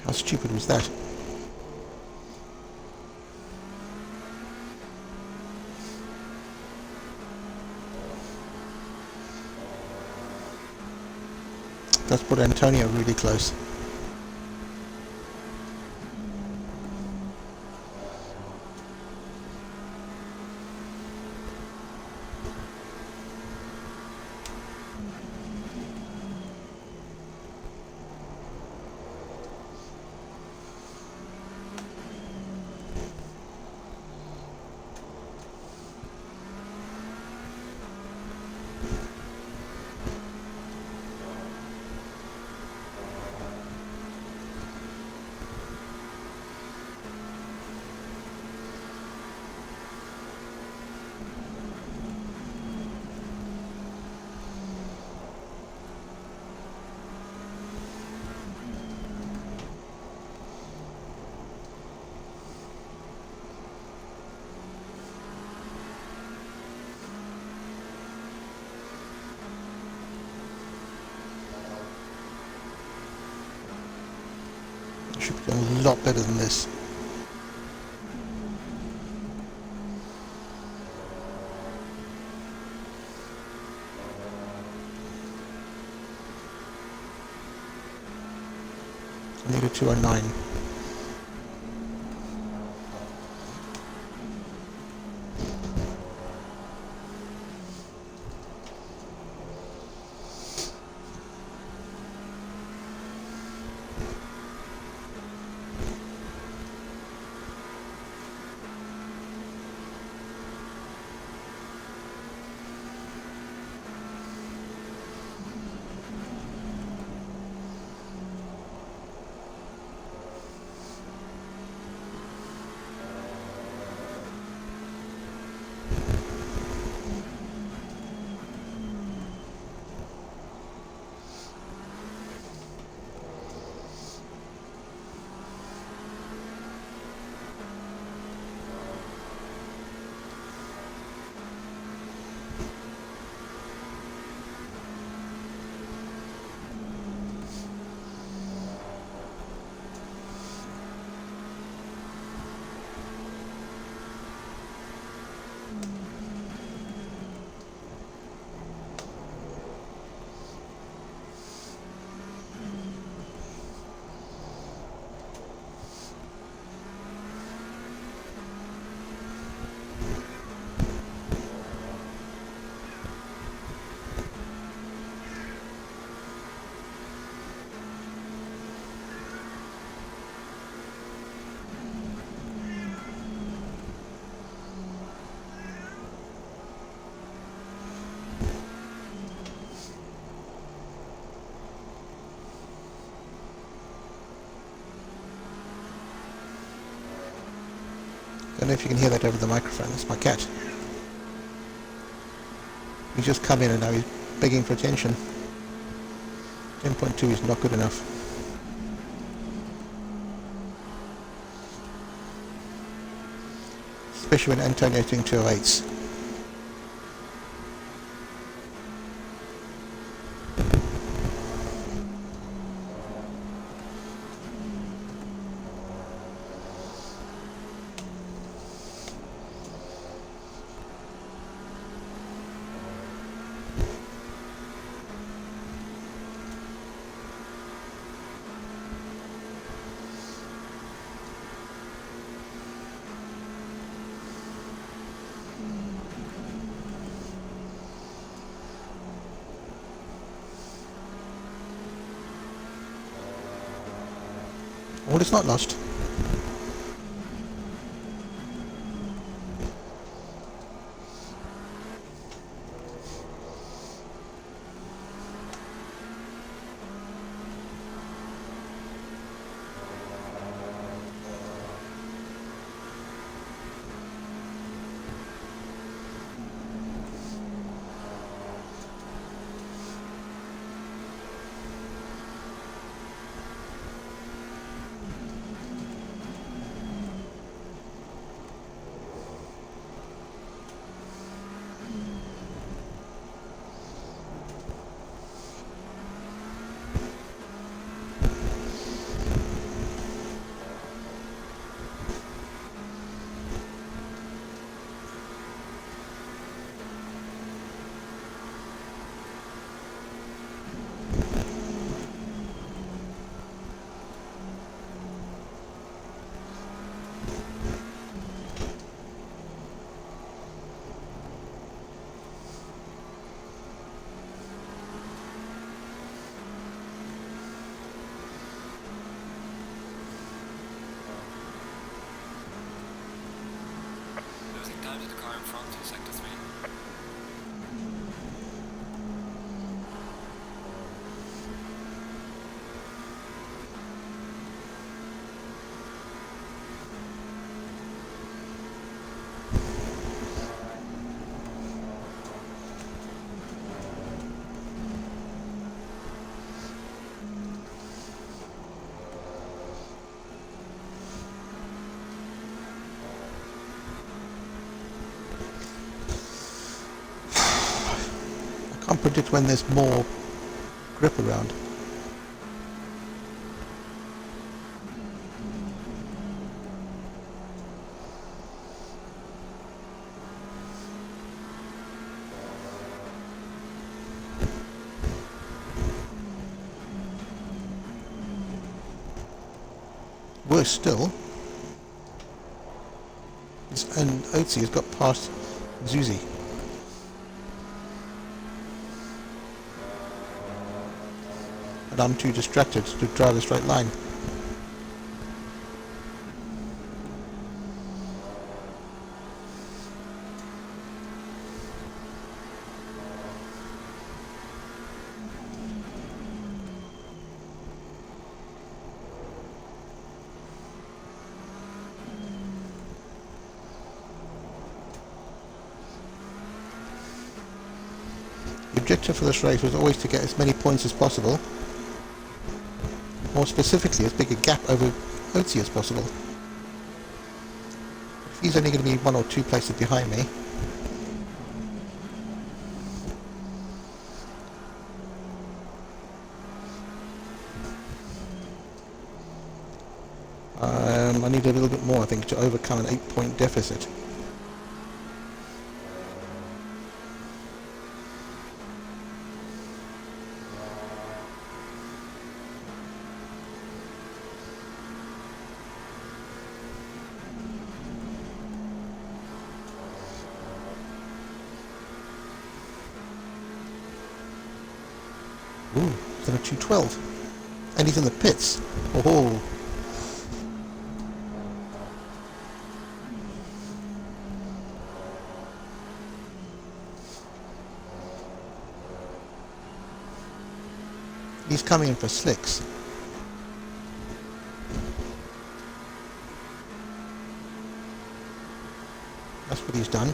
Speaker 1: How stupid was that? That's put Antonio really close. Should be doing a lot better than this. I need a 209. I don't know if you can hear that over the microphone. It's my cat. He's just come in and now he's begging for attention. 10.2 is not good enough. Especially when Antonio's doing 208s. All is not lost.
Speaker 2: Time to the car in front in sector 3.
Speaker 1: I can't predict when there's more grip around. worse still, and Otzi has got past Zuzi. And I'm too distracted to drive a straight line. The objective for this race was always to get as many points as possible. More specifically, as big a gap over Otzi as possible. If he's only going to be 1 or 2 places behind me, I need a little bit more, I think, to overcome an 8-point deficit. Ooh, he's in a 212. And he's in the pits. Oh. He's coming in for slicks. That's what he's done.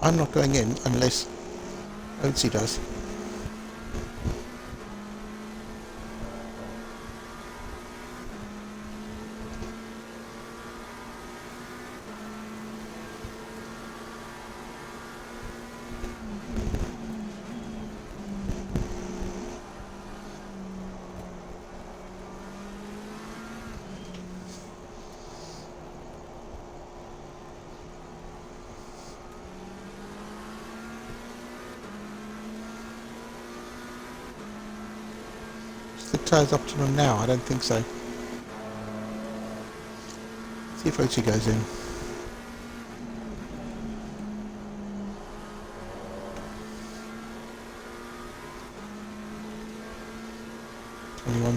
Speaker 1: I'm not going in unless Otzi does. Is the tyres optimum now? I don't think so. See if Otzi goes in.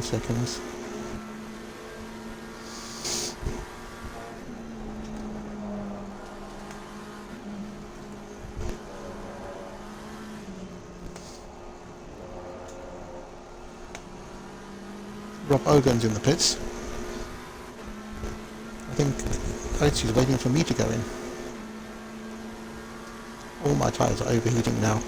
Speaker 1: Seconds. Rob Ogan's in the pits. I think Otzi's waiting for me to go in. All my tyres are overheating now.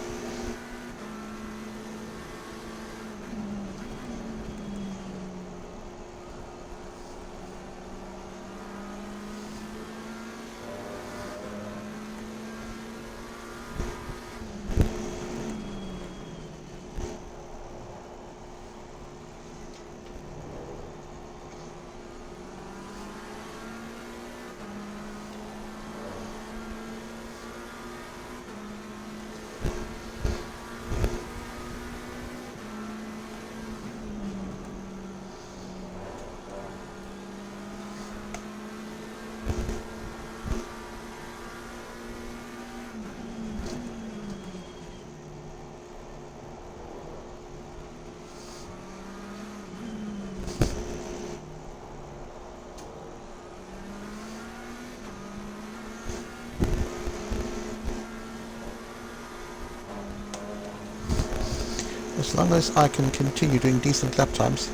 Speaker 1: As long as I can continue doing decent lap times.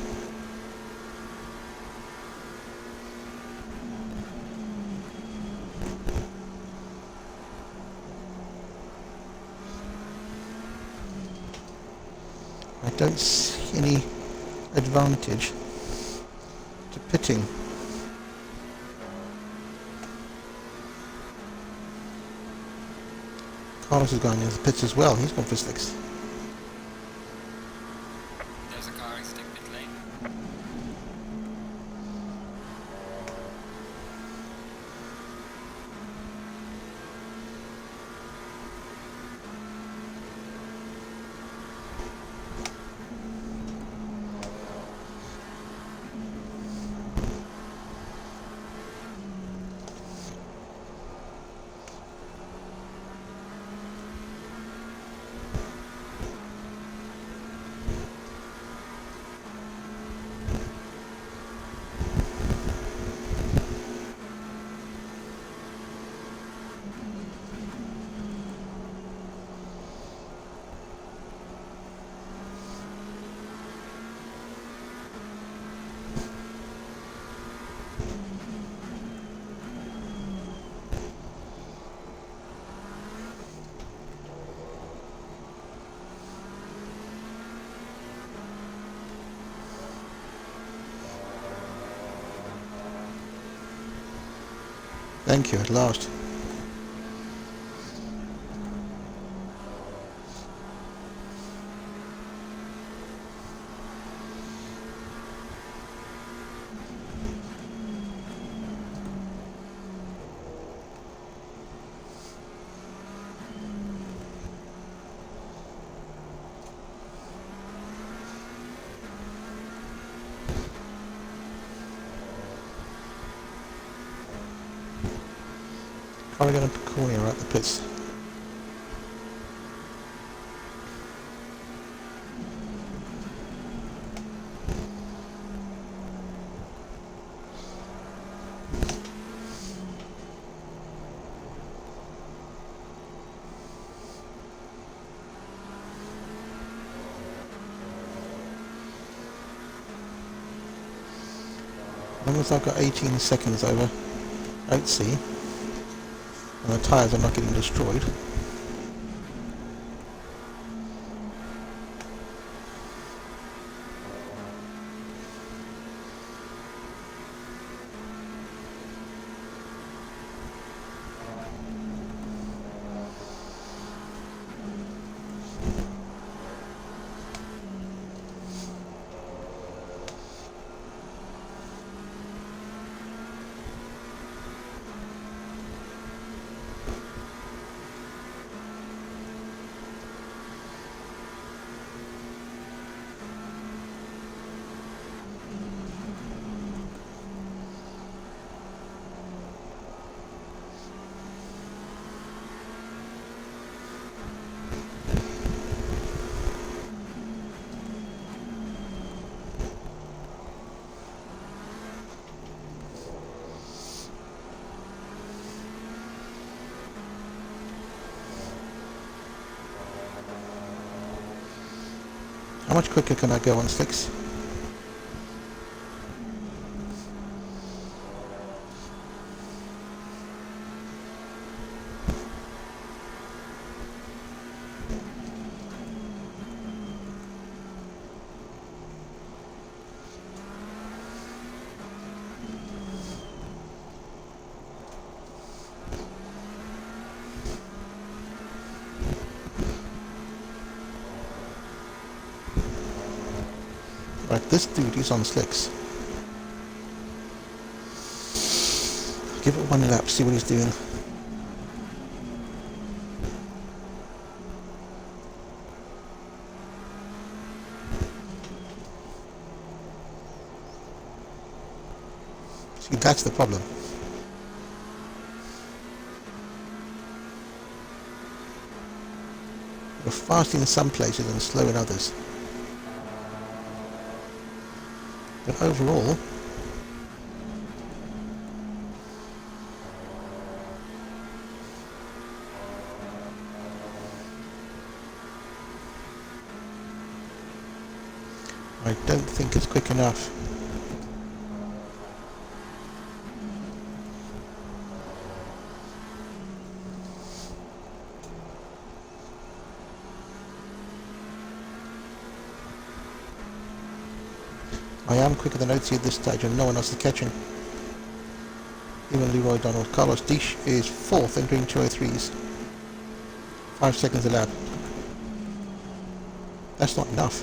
Speaker 1: I don't see any advantage to pitting. Carlos is going into the pits as well. He's gone for slicks.
Speaker 2: There's a car exiting pit lane.
Speaker 1: Thank you, at last. Probably going to corner out the pits. As long as I've got 18 seconds over 8C and the tyres are not getting destroyed. How much quicker can I go on slicks? Right, this dude is on slicks. Give it one lap, see what he's doing. See, that's the problem. You're fast in some places and slow in others. But overall, don't think it's quick enough. I am quicker than Oatsy at this stage and no one else is catching. Even Leroy Donald. Carlos Dish is 4th entering 203s. 5 seconds a lap. That's not enough.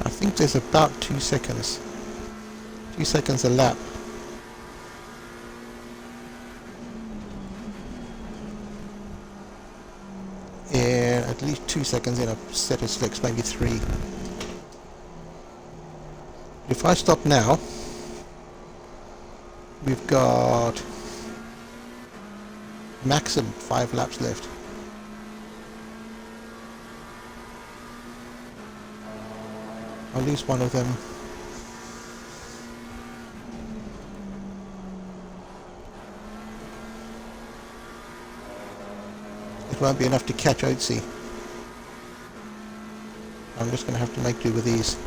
Speaker 1: I think there's about 2 seconds. 2 seconds a lap. Yeah, at least 2 seconds in a set of slicks, maybe 3. If I stop now, we've got maximum 5 laps left. I'll lose one of them. It won't be enough to catch Oatsy. I'm just going to have to make do with these.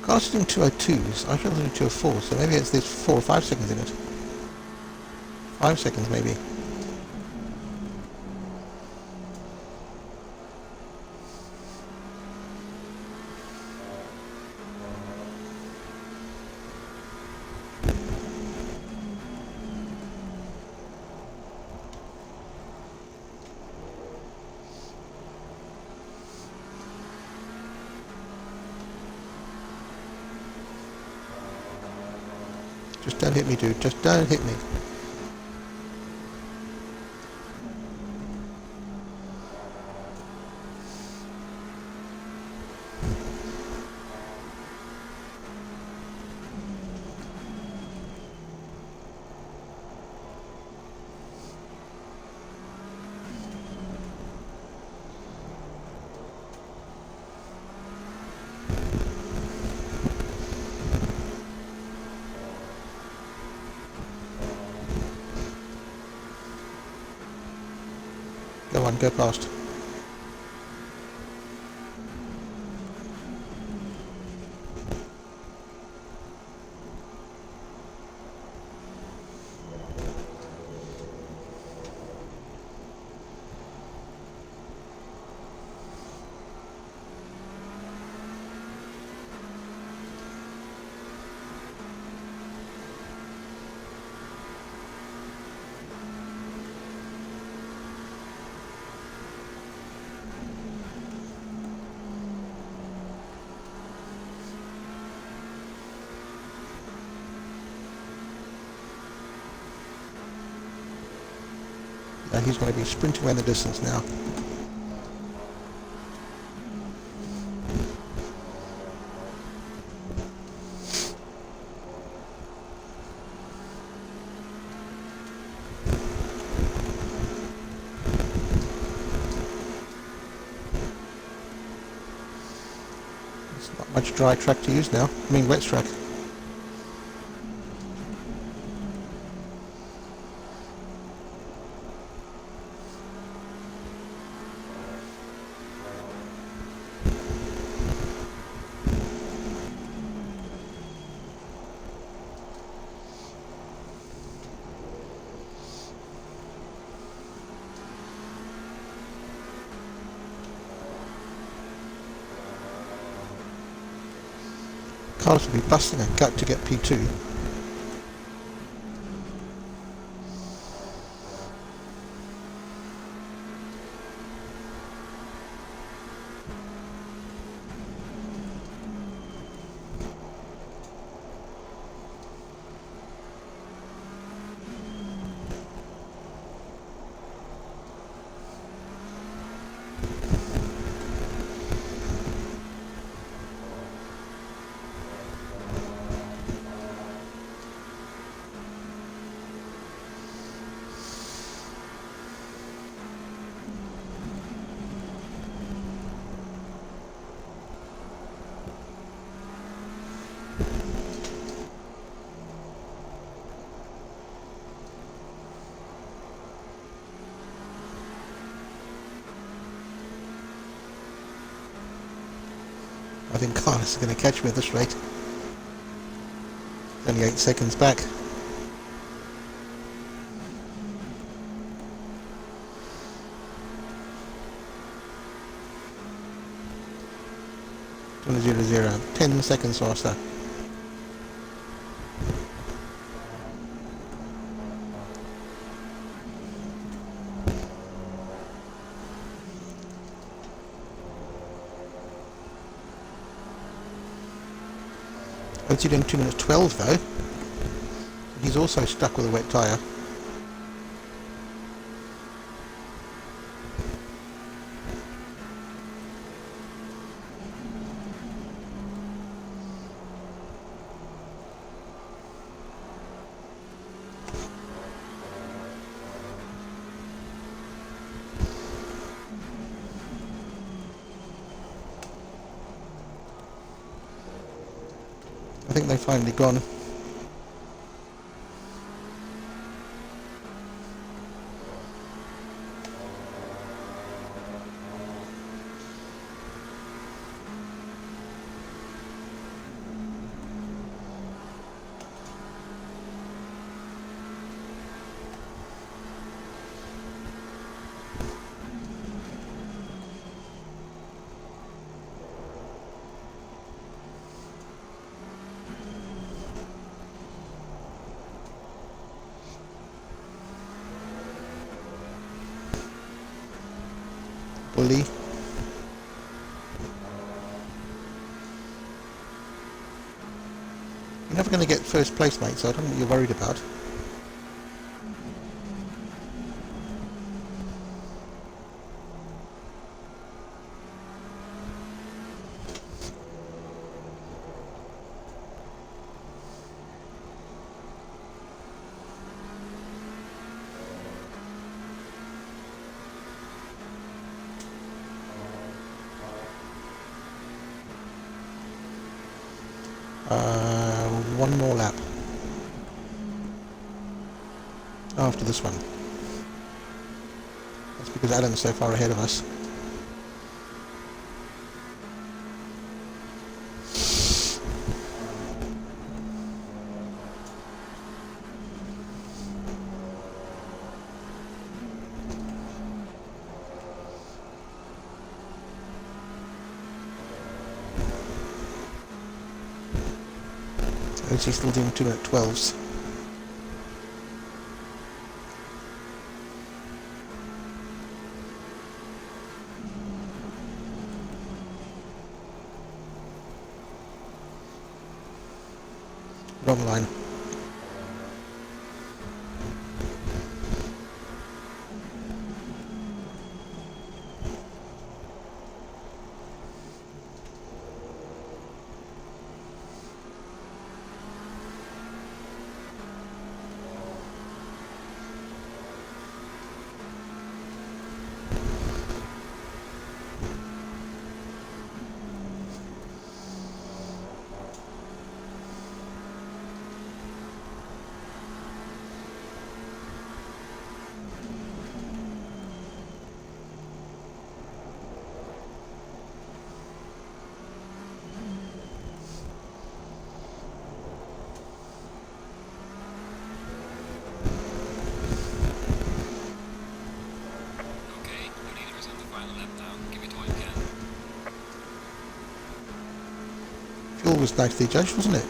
Speaker 1: Cars doing 202s, I should have done 204s, so maybe it's this 4 or 5 seconds in it. 5 seconds maybe. Just don't hit me, dude. Just don't hit me. Go on, go past. He's going to be sprinting away in the distance now. There's not much dry track to use now. I mean wet track. Carlos will be busting a gut to get P2. I think Carlos is going to catch me at this rate. Only 8 seconds back. On a 0-0, 10 seconds faster. It's doing 2 minutes 12 though. He's also stuck with a wet tyre. I think they've finally gone. Bully. You're never going to get first place, mate, so I don't know what you're worried about. One more lap after this one. That's because Adam's so far ahead of us. He's still doing 2 minute 12s. Wrong line. score was nicely judged, wasn't it?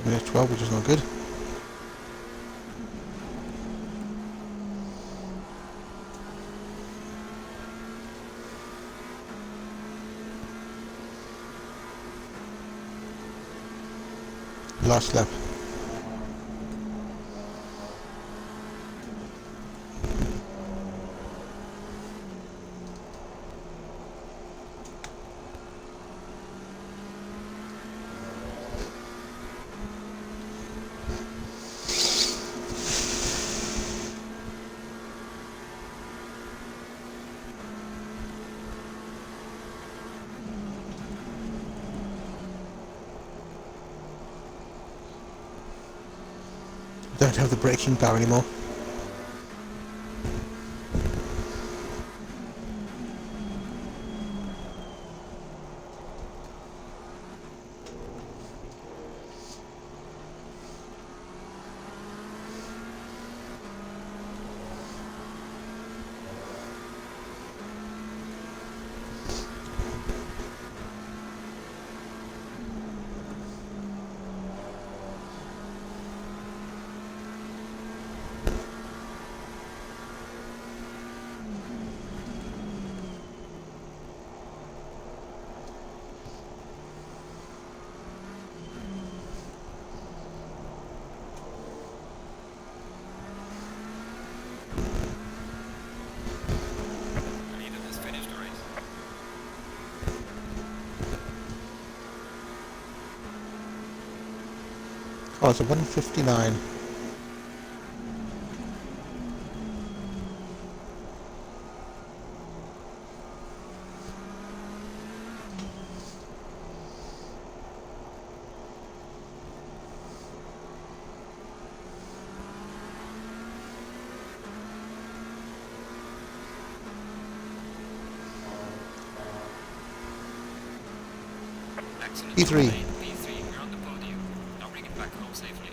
Speaker 1: Minute 12, which is not good. Last lap. Don't have the braking power anymore. Oh, it's a 159. E3.
Speaker 2: You're on the podium. Now bring it back home safely.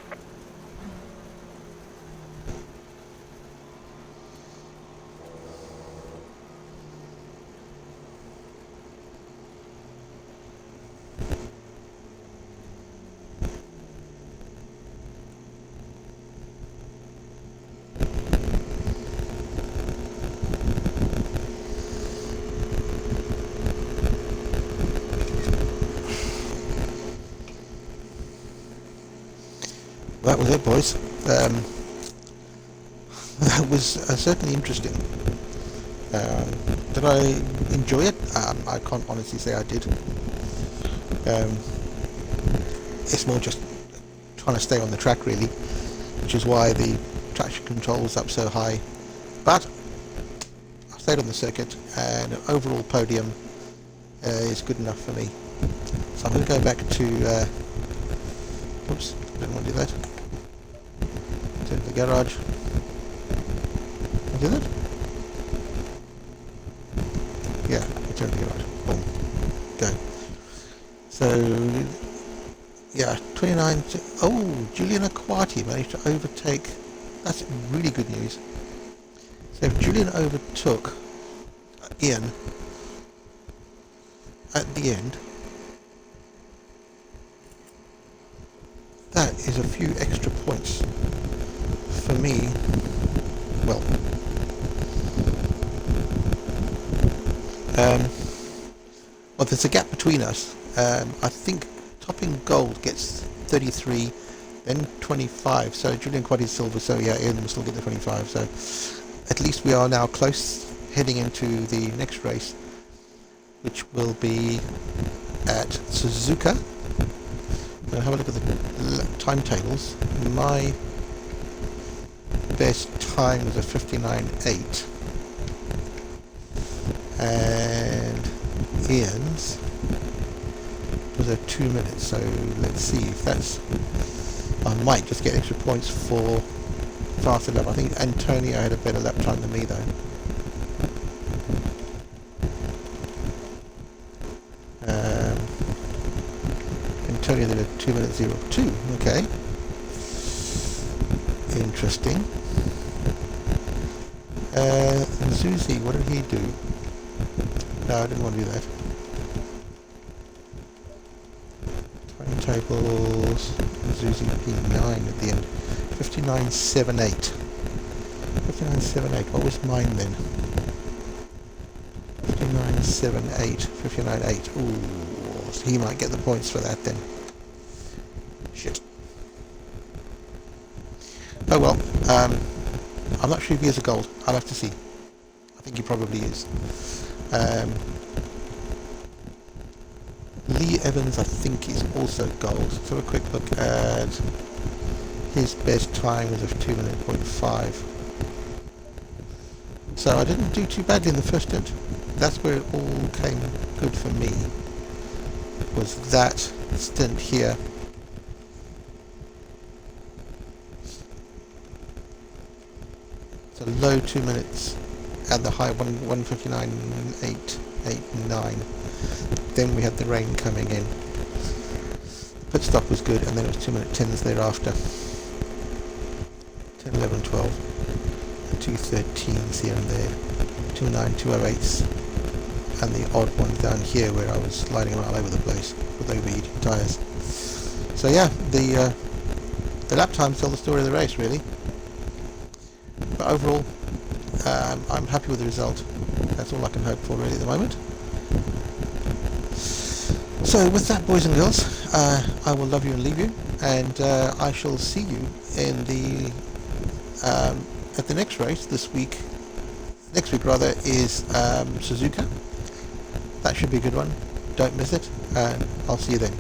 Speaker 1: That was it, boys. That was certainly interesting. Did I enjoy it? I can't honestly say I did. It's more just trying to stay on the track, really, which is why the traction control is up so high. But I stayed on the circuit, and an overall podium is good enough for me. So I'm going to go back to... oops, didn't want to do that. To the garage. I did it? Yeah, return to the garage. Boom. Go. So, yeah, 29 to... Oh, Julian Aquati managed to overtake... That's really good news. So if Julian overtook Ian at the end, that is a few extra points for me. Well, well, there's a gap between us. I think topping gold gets 33, then 25. So Julian Quad is silver. So yeah, Ian will still get the 25. So at least we are now close, heading into the next race, which will be at Suzuka. Now have a look at the timetables. My best time was a 59.8, and Ian's was a 2 minutes. So let's see if that's I might just get extra points for faster lap. I think Antonio had a better lap time than me though. Antonio did a 2:02. Okay. Interesting. Zuzi, what did he do? No, I didn't want to do that. Timetables. Zuzi P9 at the end. 59.78. 59.78. What was mine then? 59.78. 59.8. Ooh, so he might get the points for that then. Shit. Oh well. I'm not sure if he is a gold. I'll have to see. I think he probably is. Lee Evans, I think, is also gold. Let's have a quick look at his best time was of 2:05. So I didn't do too badly in the first stint. That's where it all came good for me. Was that stint here. So low 2 minutes and the high 1:59.889. Then we had the rain coming in. Pit stop was good, and then it was 2-minute 10s thereafter. 10, 11, 12, and 2:13s here and there. 2:09, 2:08s, and the odd ones down here where I was sliding around all over the place with overheating tyres. So yeah, the lap times tell the story of the race really. But overall, I'm happy with the result. That's all I can hope for really at the moment. So with that, boys and girls, I will love you and leave you, and I shall see you in the at the next race this week. Next week rather is Suzuka. That should be a good one. Don't miss it, and I'll see you then.